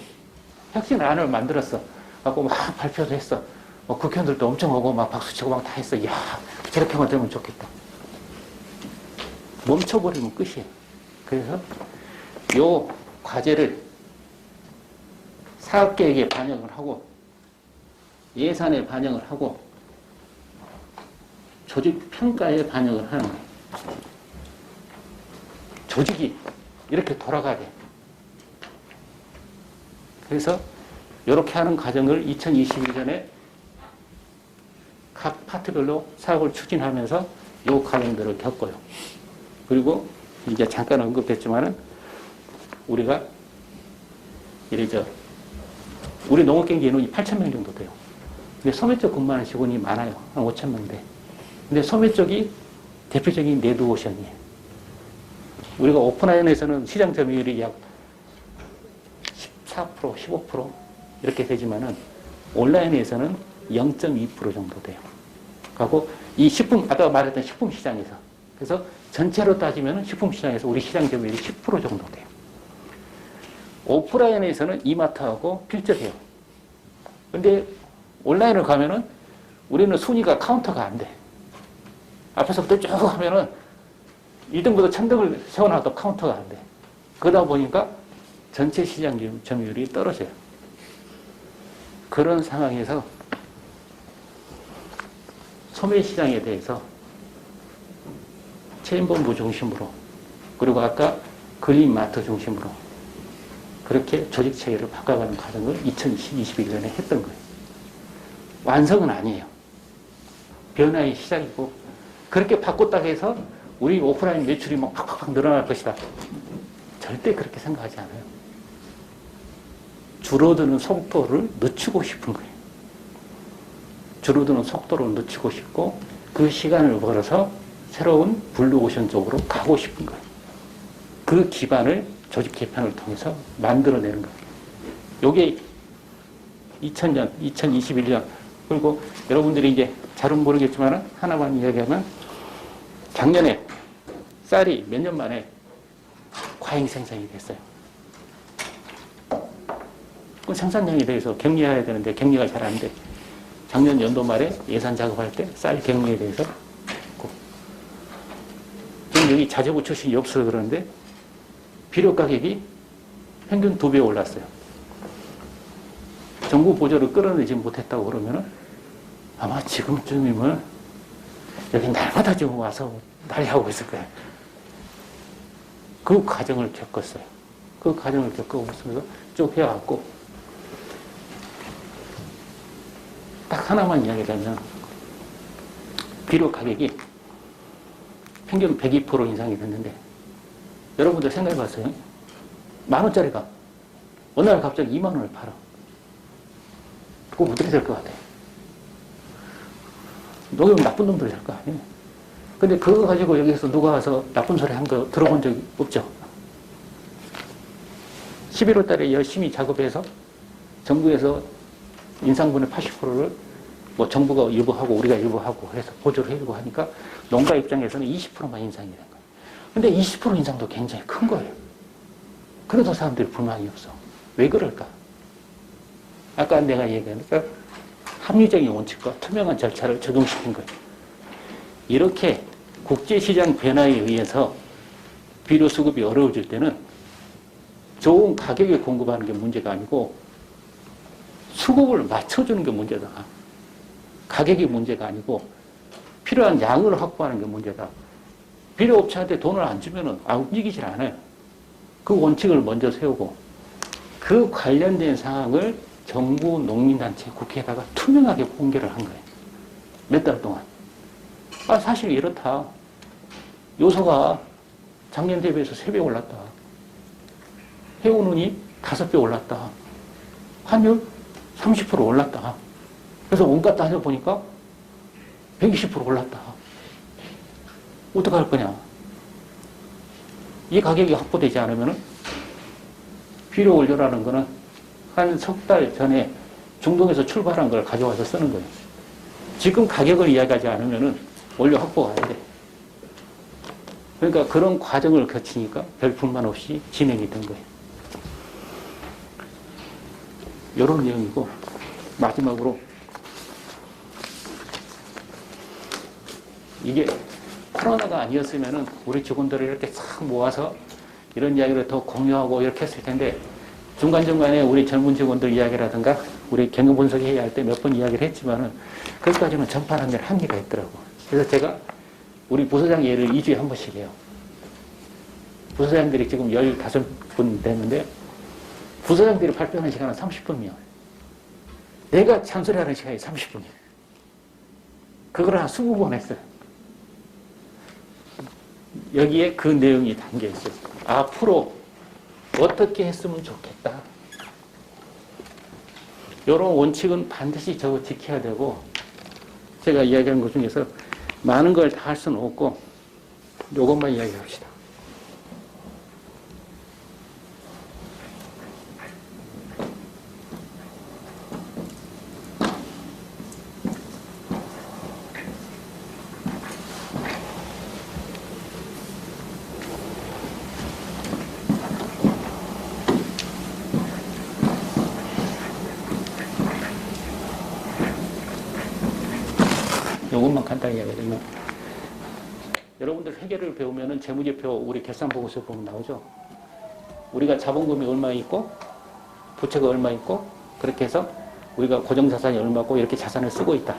혁신안을 만들었어. 하고 막 발표도 했어. 국회의원들도 엄청 오고 막 박수치고 막 다 했어. 이야, 저렇게만 되면 좋겠다. 멈춰버리면 끝이에요. 그래서 요 과제를 사업계획에 반영을 하고 예산에 반영을 하고 조직 평가에 반영을 하는 거예요. 조직이 이렇게 돌아가야 돼. 그래서 이렇게 하는 과정을 2021년에 각 파트별로 사업을 추진하면서 이 과정들을 겪어요. 그리고 이제 잠깐 언급했지만은 우리가 우리 농업경제 인원이 8,000명 정도 돼요. 근데 소매 쪽 근무하는 직원이 많아요. 한 5,000명 돼. 근데 소매 쪽이 대표적인 네드오션이에요. 우리가 오프라인에서는 시장 점유율이 약 14%, 15% 이렇게 되지만은 온라인에서는 0.2% 정도 돼요. 그리고 이 아까 말했던 식품 시장에서 그래서 전체로 따지면 식품 시장에서 우리 시장 점유율이 10% 정도 돼요. 오프라인에서는 이마트하고 필적해요. 근데 온라인을 가면은 우리는 순위가 카운터가 안 돼. 앞에서부터 쭉 하면은 2등부터 1000등을 세워놔도 카운터가 안 돼. 그러다 보니까 전체 시장 점유율이 떨어져요. 그런 상황에서 소매 시장에 대해서 체인본부 중심으로 그리고 아까 그린마트 중심으로 그렇게 조직체계를 바꿔가는 과정을 2021년에 했던 거예요. 완성은 아니에요. 변화의 시작이고 그렇게 바꿨다고 해서 우리 오프라인 매출이 막 팍팍팍 늘어날 것이다. 절대 그렇게 생각하지 않아요. 줄어드는 속도를 늦추고 싶은 거예요. 줄어드는 속도를 늦추고 싶고 그 시간을 벌어서 새로운 블루오션 쪽으로 가고 싶은 거예요. 그 기반을 조직 개편을 통해서 만들어내는 거예요. 이게 2000년, 2021년 그리고 여러분들이 이제 잘은 모르겠지만 하나만 이야기하면 작년에 쌀이 몇 년 만에 과잉 생산이 됐어요. 그 생산량에 대해서 격리해야 되는데 격리가 잘 안 돼. 작년 연도 말에 예산 작업할 때 쌀 격리에 대해서 지금 여기 자재고 출신이 없어서 그러는데 비료 가격이 평균 2배 올랐어요. 정부 보조를 끌어내지 못했다고 그러면은 아마 지금쯤이면 여기 날마다 좀 와서 난리하고 있을 거예요. 그 과정을 겪었어요. 그 과정을 겪어보면서 쭉 해왔고 딱 하나만 이야기하자면 비료 가격이 평균 102% 인상이 됐는데 여러분들 생각해봤어요? 10,000원짜리가 어느 날 갑자기 20,000원을 팔아. 그거 어떻게 될 것 같아요? 녹용 나쁜 놈들 될 거 아니에요? 근데 그거 가지고 여기서 누가 와서 나쁜 소리 한 거 들어본 적이 없죠? 11월 달에 열심히 작업해서 정부에서 인상분의 80%를 뭐 정부가 일부 하고 우리가 일부 하고 해서 보조를 해주고 하니까 농가 입장에서는 20%만 인상이 된 거예요. 근데 20% 인상도 굉장히 큰 거예요. 그래도 사람들이 불만이 없어. 왜 그럴까? 아까 내가 얘기하니까 합리적인 원칙과 투명한 절차를 적용시킨 거예요. 이렇게 국제시장 변화에 의해서 비료 수급이 어려워질 때는 좋은 가격에 공급하는 게 문제가 아니고 수급을 맞춰주는 게 문제다. 가격이 문제가 아니고 필요한 양을 확보하는 게 문제다. 비료업체한테 돈을 안 주면은 움직이질 않아요. 그 원칙을 먼저 세우고 그 관련된 상황을 정부, 농민단체, 국회에다가 투명하게 공개를 한 거예요. 몇 달 동안. 사실 이렇다. 요소가 작년 대비해서 3배 올랐다. 해운운이 5배 올랐다. 환율 30% 올랐다. 그래서 온갖 따져보니까 120% 올랐다. 어떡할 거냐. 이 가격이 확보되지 않으면 비료 원료라는 거는 한 석 달 전에 중동에서 출발한 걸 가져와서 쓰는 거예요. 지금 가격을 이야기하지 않으면 원료 확보가 안 돼. 그러니까 그런 과정을 거치니까 별 불만 없이 진행이 된 거예요. 이런 내용이고 마지막으로 이게 코로나가 아니었으면 우리 직원들을 이렇게 싹 모아서 이런 이야기를 더 공유하고 이렇게 했을 텐데 중간중간에 우리 젊은 직원들 이야기라든가 우리 경영 분석회의 할 때 몇 번 이야기를 했지만은 거기까지는 전파하는 데 한계가 있더라고. 그래서 제가 우리 부서장 예를 2주에 한 번씩 해요. 부서장들이 지금 15분 됐는데 부서장들이 발표하는 시간은 30분이요. 내가 잔소리하는 시간이 30분이에요. 그걸 한 20번 했어요. 여기에 그 내용이 담겨 있어요. 앞으로 어떻게 했으면 좋겠다. 이런 원칙은 반드시 지켜야 되고 제가 이야기한 것 중에서 많은 걸 다 할 수는 없고 이것만 이야기합시다. 조금만 간단히 이야기하자면, 여러분들 회계를 배우면은 재무제표 우리 결산보고서 보면 나오죠. 우리가 자본금이 얼마 있고 부채가 얼마 있고 그렇게 해서 우리가 고정자산이 얼마고 이렇게 자산을 쓰고 있다.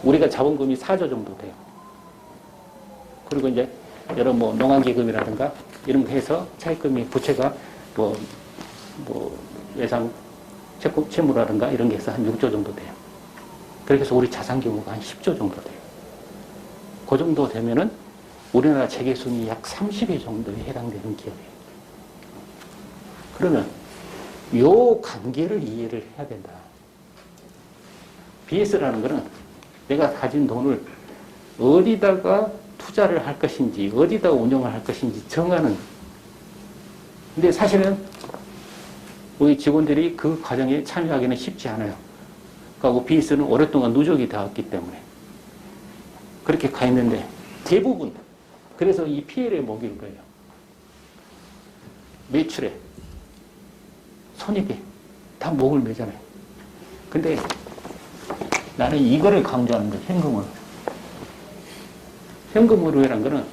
우리가 자본금이 4조 정도 돼요. 그리고 이제 여러 뭐 농안기금이라든가 이런 거 해서 차입금이 부채가 뭐 예상 채무라든가 이런 게 해서 한 6조 정도 돼요. 그렇게 해서 우리 자산 규모가 한 10조 정도 돼요. 그 정도 되면은 우리나라 재계순이 약 30회 정도에 해당되는 기업이에요. 그러면 요 관계를 이해를 해야 된다. BS라는 거는 내가 가진 돈을 어디다가 투자를 할 것인지, 어디다 운영을 할 것인지 정하는. 근데 사실은 우리 직원들이 그 과정에 참여하기는 쉽지 않아요. 그리고 BS는 오랫동안 누적이 되었기 때문에 그렇게 가 있는데 대부분, 그래서 이 피해를 먹일 거예요. 매출에, 손익에 다 목을 매잖아요. 근데 나는 이거를 강조하는 거예요. 현금으로라는 거는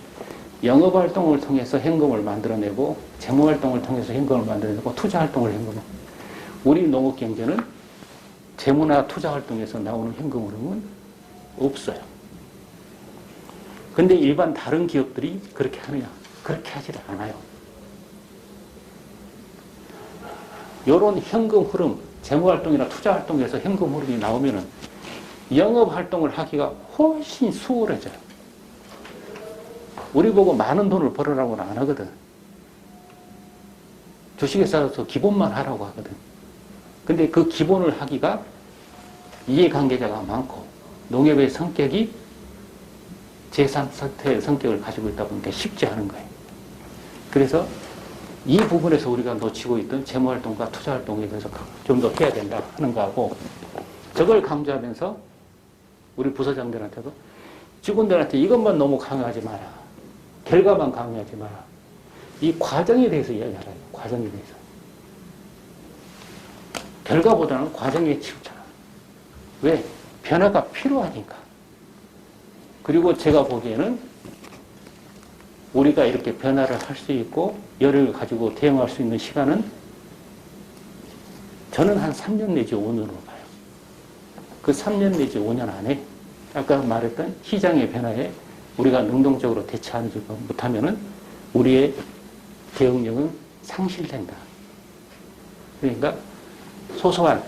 영업활동을 통해서 현금을 만들어내고 재무활동을 통해서 현금을 만들어내고 투자활동을 현금을. 우리 농업경제는 재무나 투자활동에서 나오는 현금 흐름은 없어요. 근데 일반 다른 기업들이 그렇게 하느냐? 그렇게 하지 않아요. 이런 현금 흐름, 재무활동이나 투자활동에서 현금 흐름이 나오면은 영업활동을 하기가 훨씬 수월해져요. 우리 보고 많은 돈을 벌으라고는 안 하거든. 주식에 쌓아서 기본만 하라고 하거든. 근데 그 기본을 하기가 이해관계자가 많고 농협의 성격이 재산 상태의 성격을 가지고 있다 보니까 쉽지 않은 거예요. 그래서 이 부분에서 우리가 놓치고 있던 재무활동과 투자활동에 대해서 좀 더 해야 된다 하는 거하고, 저걸 강조하면서 우리 부서장들한테도 직원들한테 이것만 너무 강요하지 마라. 결과만 강요하지 마라. 이 과정에 대해서 이야기하라. 과정에 대해서. 결과보다는 과정에 치우쳐라. 왜? 변화가 필요하니까. 그리고 제가 보기에는 우리가 이렇게 변화를 할 수 있고 열을 가지고 대응할 수 있는 시간은 저는 한 3년 내지 5년으로 봐요. 그 3년 내지 5년 안에 아까 말했던 시장의 변화에 우리가 능동적으로 대처하지 못하면은 우리의 대응력은 상실된다. 그러니까 소소한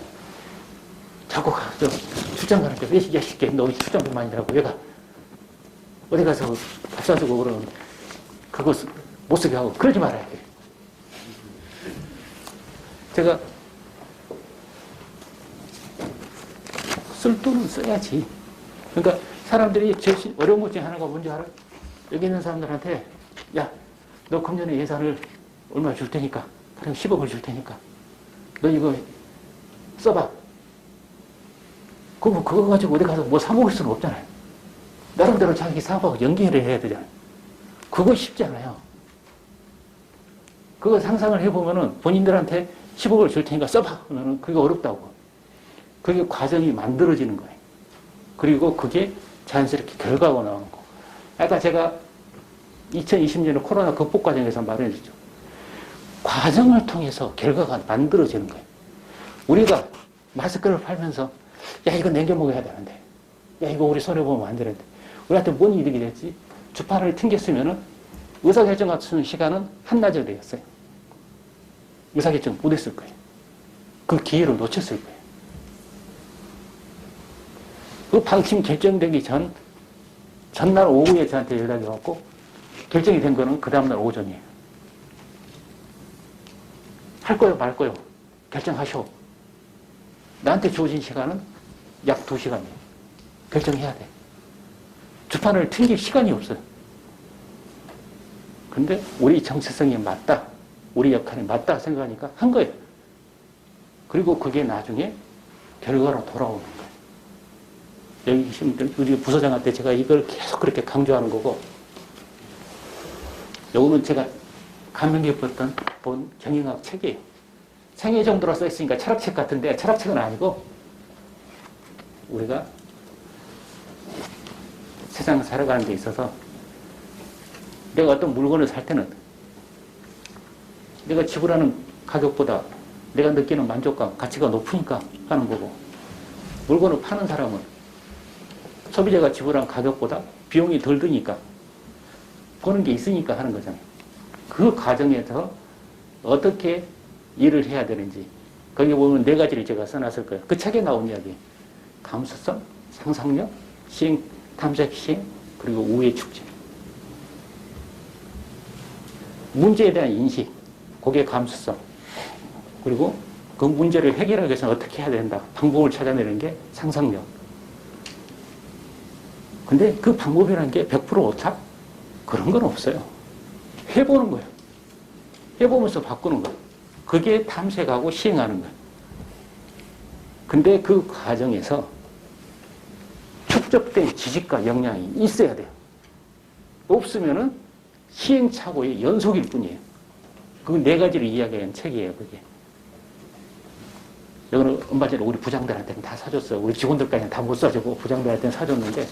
자꾸 가서 출장 가는데 왜 이 자식이 너 출장 좀 많이 하고 얘가 어디 가서 밥 사주고 그러면 그거 못 쓰게 하고 그러지 말아야 돼. 제가 쓸 돈은 써야지. 그러니까 사람들이 제일 어려운 것 중에 하나가 뭔지 알아? 여기 있는 사람들한테 야, 너 금년에 예산을 얼마 줄 테니까, 그럼 10억을 줄 테니까 너 이거 써봐. 그거 가지고 어디 가서 뭐 사먹을 수는 없잖아요. 나름대로 자기 사업하고 연계를 해야 되잖아요. 그거 쉽지 않아요. 그거 상상을 해보면은 본인들한테 10억을 줄 테니까 써봐. 그러면 그게 어렵다고. 그게 과정이 만들어지는 거예요. 그리고 그게 자연스럽게 결과가 나오는 거. 아까 제가 2020년에 코로나 극복 과정에서 말해줬죠. 과정을 통해서 결과가 만들어지는 거예요. 우리가 마스크를 팔면서 야, 이거 냉겨 먹어야 되는데, 야, 이거 우리 손해보면 안 되는데, 우리한테 뭔 이득이 됐지? 주판을 튕겼으면은 의사결정 같은 시간은 한나절 되었어요. 의사결정 못했을 거예요. 그 기회를 놓쳤을 거예요. 그 방침 결정되기 전날 오후에 저한테 연락이 왔고, 결정이 된 거는 그 다음날 오전이에요. 할 거요, 말 거요? 결정하셔. 나한테 주어진 시간은 약 2시간이에요. 결정해야 돼. 주판을 튕길 시간이 없어요. 근데 우리 정체성이 맞다, 우리 역할이 맞다 생각하니까 한 거예요. 그리고 그게 나중에 결과로 돌아오는 거예요. 여기 계신 우리 부서장한테 제가 이걸 계속 그렇게 강조하는 거고, 요거는 제가 감명 깊었던 본 경영학 책이에요. 생애 정도로 써있으니까 철학책 같은데 철학책은 아니고, 우리가 세상 살아가는 데 있어서 내가 어떤 물건을 살 때는 내가 지불하는 가격보다 내가 느끼는 만족감, 가치가 높으니까 하는 거고, 물건을 파는 사람은 소비자가 지불한 가격보다 비용이 덜 드니까, 버는 게 있으니까 하는 거잖아요. 그 과정에서 어떻게 일을 해야 되는지, 거기 보면 4가지를 제가 써놨을 거예요. 그 책에 나온 이야기. 감수성, 상상력, 시행, 탐색 시행, 그리고 우회 축제. 문제에 대한 인식, 그게 감수성. 그리고 그 문제를 해결하기 위해서는 어떻게 해야 된다. 방법을 찾아내는 게 상상력. 근데 그 방법이라는 게 100% 오답? 그런 건 없어요. 해보는 거예요. 해보면서 바꾸는 거예요. 그게 탐색하고 시행하는 거예요. 근데 그 과정에서 축적된 지식과 역량이 있어야 돼요. 없으면은 시행착오의 연속일 뿐이에요. 그 4가지를 이야기한 책이에요, 그게. 이거는 얼마 전에 우리 부장들한테는 다 사줬어요. 우리 직원들까지는 다 못 사주고 부장들한테는 사줬는데,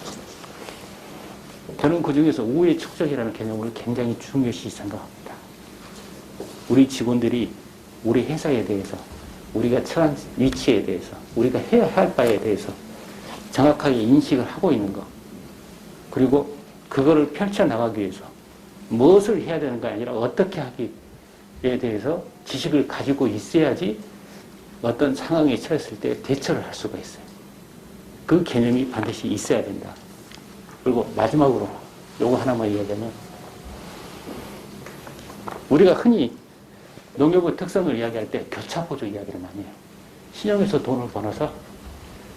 저는 그 중에서 우회 축적이라는 개념을 굉장히 중요시 생각합니다. 우리 직원들이 우리 회사에 대해서, 우리가 처한 위치에 대해서, 우리가 해야 할 바에 대해서 정확하게 인식을 하고 있는 것, 그리고 그거를 펼쳐나가기 위해서 무엇을 해야 되는가 아니라 어떻게 하기에 대해서 지식을 가지고 있어야지 어떤 상황에 처했을 때 대처를 할 수가 있어요. 그 개념이 반드시 있어야 된다. 그리고 마지막으로 요거 하나만 이야기하면, 우리가 흔히 농협의 특성을 이야기할 때 교차보조 이야기를 많이 해요. 신용에서 돈을 벌어서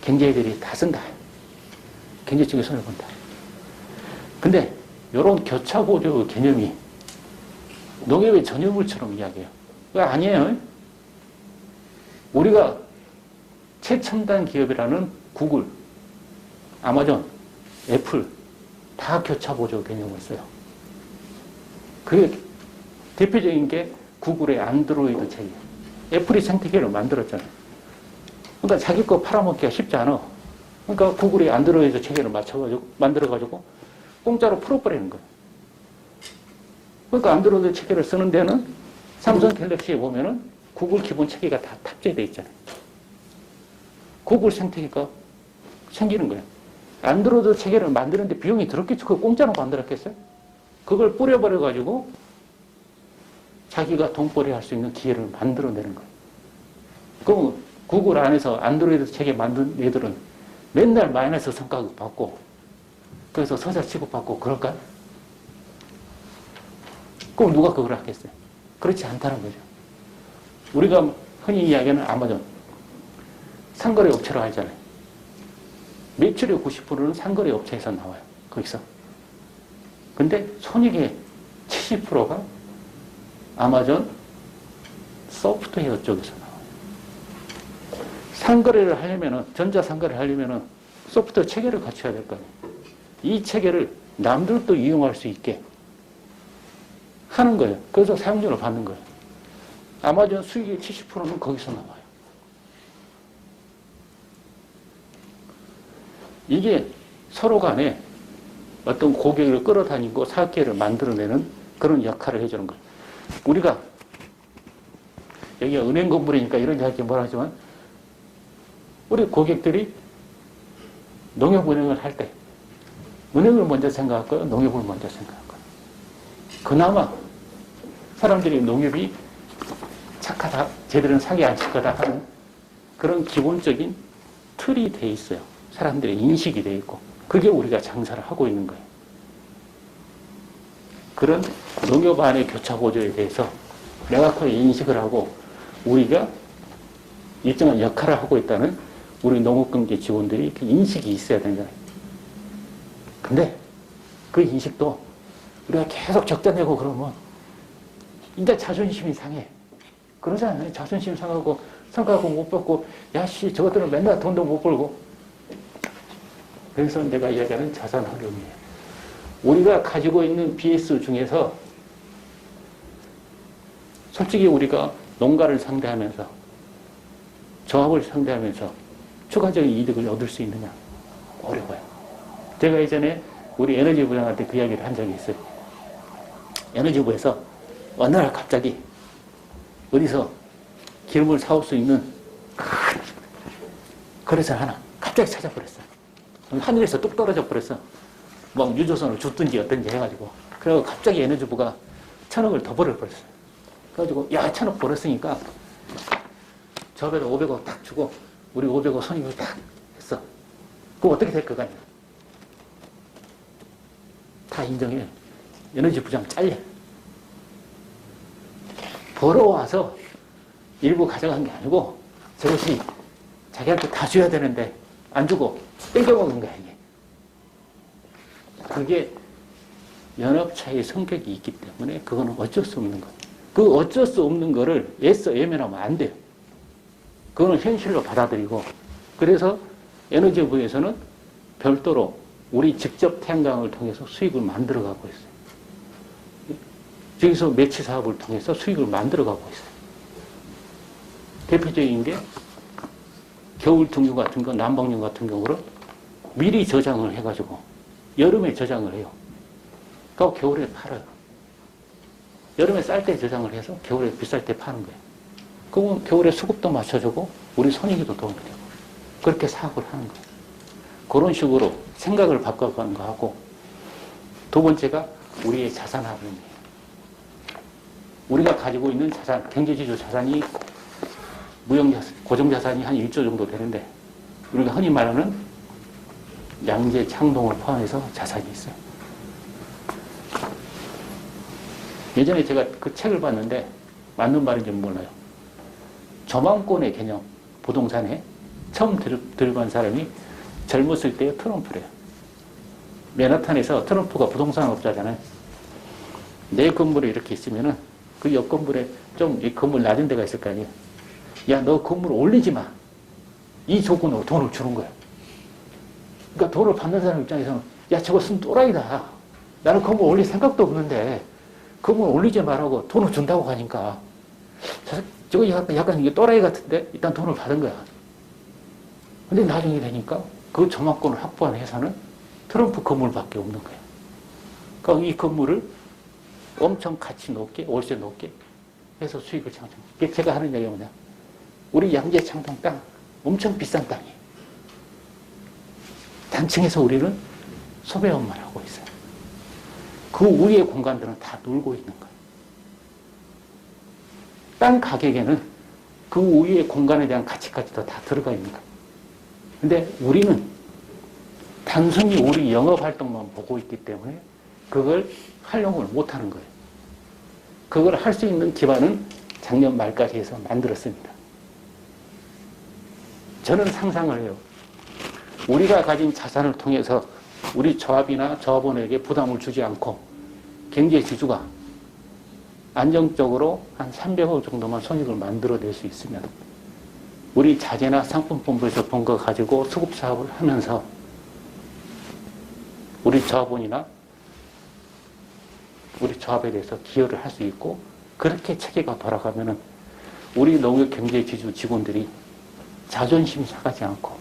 경제애들이 다 쓴다. 경제 쪽에 손을 본다. 근데 이런 교차보조 개념이 농협의 전유물처럼 이야기해요. 그거 아니에요. 우리가 최첨단 기업이라는 구글, 아마존, 애플 다 교차보조 개념을 써요. 그게 대표적인 게 구글의 안드로이드 체계. 애플이 생태계를 만들었잖아요. 그러니까 자기 거 팔아먹기가 쉽지 않아. 그러니까 구글의 안드로이드 체계를 만들어가지고 공짜로 풀어버리는 거예요. 그러니까 안드로이드 체계를 쓰는 데는 삼성 갤럭시에 보면은 구글 기본 체계가 다 탑재되어 있잖아요. 구글 생태계가 생기는 거예요. 안드로이드 체계를 만드는데 비용이 들었겠죠. 그거 공짜로 만들었겠어요? 그걸 뿌려버려가지고 자기가 돈벌이 할 수 있는 기회를 만들어내는 거예요. 그럼 구글 안에서 안드로이드 체계 만든 애들은 맨날 마이너스 성과급 받고, 그래서 서자 취급받고 그럴까요? 그럼 누가 그걸 하겠어요? 그렇지 않다는 거죠. 우리가 흔히 이야기하는 아마존, 상거래 업체로 하잖아요. 매출의 90%는 상거래 업체에서 나와요. 거기서. 근데 손익의 70%가 아마존 소프트웨어 쪽에서 나와요. 상거래를 하려면은, 전자상거래를 하려면은 소프트웨어 체계를 갖춰야 될 거 아니에요. 이 체계를 남들도 이용할 수 있게 하는 거예요. 그래서 사용료를 받는 거예요. 아마존 수익의 70%는 거기서 나와요. 이게 서로 간에 어떤 고객을 끌어다니고 사업계를 만들어내는 그런 역할을 해주는 거예요. 우리가 여기가 은행 건물이니까 이런 이야기 뭐라 하지만, 우리 고객들이 농협은행을 할 때 은행을 먼저 생각할까요? 농협을 먼저 생각할까요? 그나마 사람들이 농협이 착하다, 쟤들은 사기 안 칠 거다 하는 그런 기본적인 틀이 돼 있어요. 사람들의 인식이 돼 있고, 그게 우리가 장사를 하고 있는 거예요. 그런 농협 안의 교차보조에 대해서 명확하게 인식을 하고 우리가 일정한 역할을 하고 있다는 우리 농업경제 직원들이 그 인식이 있어야 되는 거예요. 근데 그 인식도 우리가 계속 적자 내고 그러면 이제 자존심이 상해. 그러잖아요. 자존심 상하고 성과급 못 받고, 야씨 저것들은 맨날 돈도 못 벌고. 그래서 내가 이야기하는 자산 활용이에요. 우리가 가지고 있는 BS 중에서 솔직히 우리가 농가를 상대하면서, 조합을 상대하면서 추가적인 이득을 얻을 수 있느냐? 어려워요. 제가 예전에 우리 에너지부장한테 그 이야기를 한 적이 있어요. 에너지부에서 어느 날 갑자기 어디서 기름을 사올 수 있는 큰 거래소 하나 갑자기 찾아버렸어요. 하늘에서 뚝 떨어져 버렸어. 뭐 유조선을 줬든지 어떤지 해가지고. 그리고 갑자기 에너지부가 1,000억을 더 벌어버렸어요. 그래가지고 야 1,000억 벌었으니까 저 배로 500억 딱 주고 우리 500억 손익을 딱 했어. 그거 어떻게 될 것 같냐. 다 인정해. 에너지부장 잘려. 벌어와서 일부 가져간 게 아니고 저것이 자기한테 다 줘야 되는데 안 주고 뺏겨먹은 거야 이게. 그게 연합차의 성격이 있기 때문에 그거는 어쩔 수 없는 거예요. 그 어쩔 수 없는 거를 애써 외면하면 안 돼요. 그거는 현실로 받아들이고 그래서 에너지부에서는 별도로 우리 직접 태양광을 통해서 수익을 만들어가고 있어요. 여기서 매치 사업을 통해서 수익을 만들어가고 있어요. 대표적인 게 겨울 등유 같은 거, 난방용 같은 경우는 미리 저장을 해가지고 여름에 저장을 해요. 그러니까 겨울에 팔아요. 여름에 쌀 때 저장을 해서 겨울에 비쌀 때 파는 거예요. 그러면 겨울에 수급도 맞춰주고 우리 손익에도 도움이 되고 그렇게 사업을 하는 거예요. 그런 식으로 생각을 바꿔가는 거 하고 두 번째가 우리의 자산 활용이에요. 우리가 가지고 있는 자산, 경제지주 자산이 무형자산, 고정자산이 한 1조 정도 되는데 우리가 흔히 말하는 양재, 창동을 포함해서 자산이 있어요. 예전에 제가 그 책을 봤는데 맞는 말인지 몰라요. 저망권의 개념, 부동산에 처음 들어간 사람이 젊었을 때의 트럼프래요. 맨하탄에서 트럼프가 부동산업자잖아요. 내 건물에 이렇게 있으면은 그 옆 건물에 좀 이 건물 낮은 데가 있을 거 아니에요. 야, 너 건물 올리지 마. 이 조건으로 돈을 주는 거야. 그러니까 돈을 받는 사람 입장에서는 야, 저거 쓴 또라이다. 나는 건물 올릴 생각도 없는데 건물 올리지 말라고 돈을 준다고 하니까 저거 약간 이게 또라이 같은데 일단 돈을 받은 거야. 근데 나중에 되니까 그 저망권을 확보한 회사는 트럼프 건물밖에 없는 거예요. 그러니까 이 건물을 엄청 가치 높게, 월세 높게 해서 수익을 창출. 이게 제가 하는 얘기가 뭐냐. 우리 양재 창동 땅, 엄청 비싼 땅이에요. 단층에서 우리는 소배업만 하고 있어요. 그 위의 공간들은 다 놀고 있는 거예요. 땅 가격에는 그 위의 공간에 대한 가치까지도 다 들어가 있는 거예요. 근데 우리는 단순히 우리 영업활동만 보고 있기 때문에 그걸 활용을 못하는 거예요. 그걸 할 수 있는 기반은 작년 말까지 해서 만들었습니다. 저는 상상을 해요. 우리가 가진 자산을 통해서 우리 조합이나 조합원에게 부담을 주지 않고 경제지주가 안정적으로 한 300억 정도만 손익을 만들어낼 수 있으면 우리 자재나 상품본부에서 본 거 가지고 수급사업을 하면서 우리 조합원이나 우리 조합에 대해서 기여를 할 수 있고 그렇게 체계가 돌아가면은 우리 농업경제지주 직원들이 자존심 상하지 않고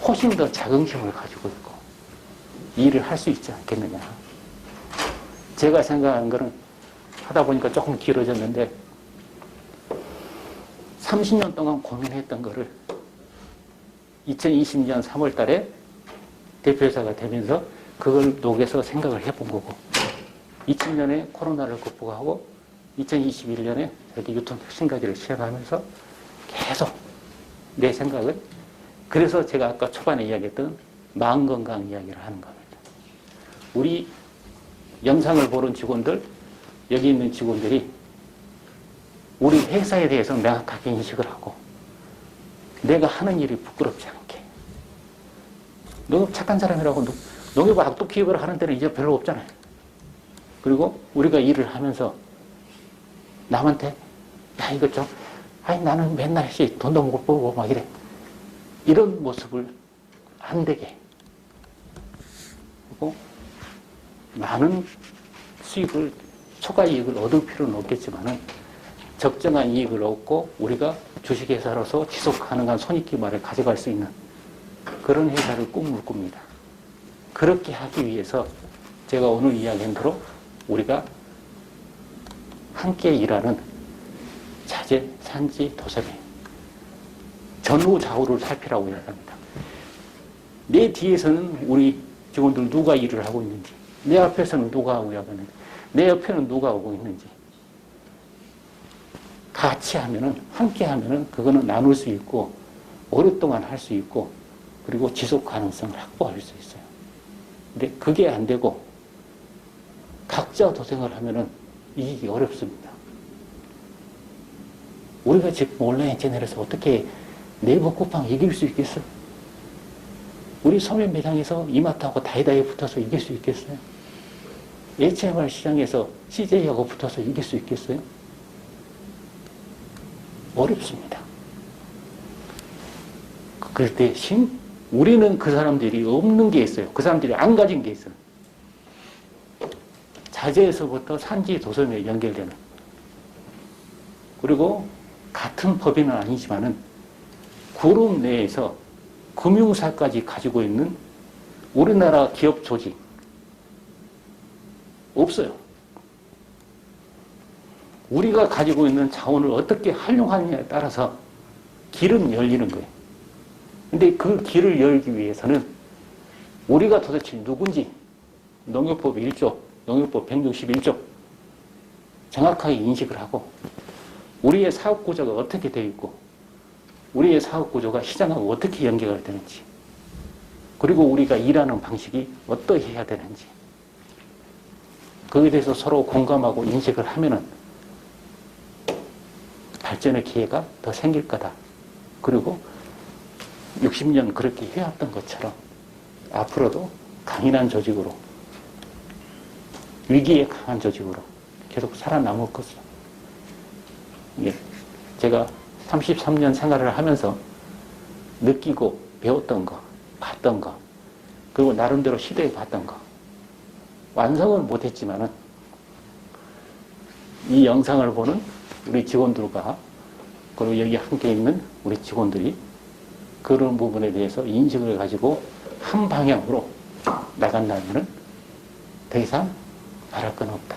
훨씬 더 자긍심을 가지고 있고 일을 할 수 있지 않겠느냐. 제가 생각하는 거는 하다 보니까 조금 길어졌는데 30년 동안 고민했던 거를 2020년 3월 달에 대표이사가 되면서 그걸 녹여서 생각을 해본 거고 2000년에 코로나를 극복하고 2021년에 이렇게 유통 혁신가지를 시작하면서 계속 내 생각을 그래서 제가 아까 초반에 이야기했던 마음건강 이야기를 하는 겁니다. 우리 영상을 보는 직원들, 여기 있는 직원들이 우리 회사에 대해서 명확하게 인식을 하고 내가 하는 일이 부끄럽지 않게 농협 착한 사람이라고 농협 악독 기업을 하는 데는 이제 별로 없잖아요. 그리고 우리가 일을 하면서 남한테 야 이거 좀 아니 나는 맨날 돈도 못 벌고 막 이래 이런 모습을 안 되게 그리고 많은 수익을 초과 이익을 얻을 필요는 없겠지만은 적정한 이익을 얻고 우리가 주식회사로서 지속 가능한 손익 기반을 가져갈 수 있는 그런 회사를 꿈을 꿉니다. 그렇게 하기 위해서 제가 오늘 이야기한 대로 우리가 함께 일하는 자재, 산지, 도서미 전후 좌우를 살피라고 이야기합니다. 내 뒤에서는 우리 직원들 누가 일을 하고 있는지, 내 앞에서는 누가 하고 있는지, 내 옆에는 누가 오고 있는지 같이 하면은, 함께 하면은 그거는 나눌 수 있고 오랫동안 할 수 있고 그리고 지속 가능성을 확보할 수 있어요. 근데 그게 안 되고 각자 도생을 하면은 이기기 어렵습니다. 우리가 지금 온라인 채널에서 어떻게 네이버 쿠팡 이길 수 있겠어요? 우리 서면 매장에서 이마트하고 다이다이에 붙어서 이길 수 있겠어요? HMR 시장에서 CJ하고 붙어서 이길 수 있겠어요? 어렵습니다. 그럴 때 우리는 그 사람들이 없는 게 있어요. 그 사람들이 안 가진 게 있어요. 자재에서부터 산지 도서미에 연결되는, 그리고 같은 법인은 아니지만은 그룹 내에서 금융사까지 가지고 있는 우리나라 기업 조직 없어요. 우리가 가지고 있는 자원을 어떻게 활용하느냐에 따라서 길은 열리는 거예요. 근데 그 길을 열기 위해서는 우리가 도대체 누군지 농협법 1조, 농협법 161조 정확하게 인식을 하고 우리의 사업 구조가 어떻게 되어 있고 우리의 사업 구조가 시장하고 어떻게 연결이 되는지 그리고 우리가 일하는 방식이 어떻게 해야 되는지 그에 대해서 서로 공감하고 인식을 하면은 발전의 기회가 더 생길 거다. 그리고 60년 그렇게 해왔던 것처럼 앞으로도 강인한 조직으로 위기에 강한 조직으로 계속 살아남을 것으로. 예, 제가 33년 생활을 하면서 느끼고 배웠던 거, 봤던 거, 그리고 나름대로 시도해 봤던 거 완성은 못했지만은 이 영상을 보는 우리 직원들과 그리고 여기 함께 있는 우리 직원들이 그런 부분에 대해서 인식을 가지고 한 방향으로 나간다면은 더 이상 말할 건 없다.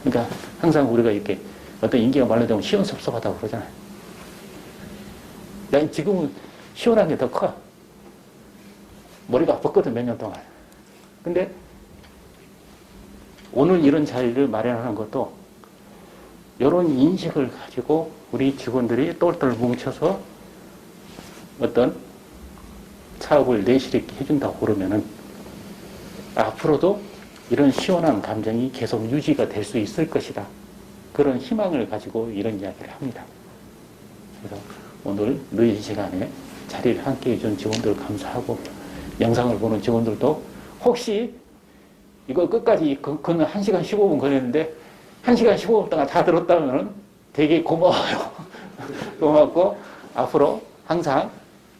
그러니까 항상 우리가 이렇게 어떤 인기가 말로되면 시원섭섭하다고 그러잖아요. 난 지금은 시원한 게 더 커. 머리가 아팠거든, 몇 년 동안. 근데 오늘 이런 자리를 마련하는 것도 이런 인식을 가지고 우리 직원들이 똘똘 뭉쳐서 어떤 사업을 내실 있게 해준다고 그러면은 앞으로도 이런 시원한 감정이 계속 유지가 될 수 있을 것이다. 그런 희망을 가지고 이런 이야기를 합니다. 그래서 오늘 늦은 시간에 자리를 함께 해준 직원들 감사하고 영상을 보는 직원들도 혹시 이거 끝까지 그는 1시간 15분 걸렸는데 1시간 15분 동안 다 들었다면 되게 고마워요. 고맙고 앞으로 항상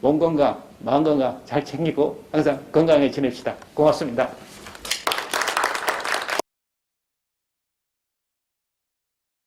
몸 건강, 마음 건강 잘 챙기고 항상 건강히 지냅시다. 고맙습니다.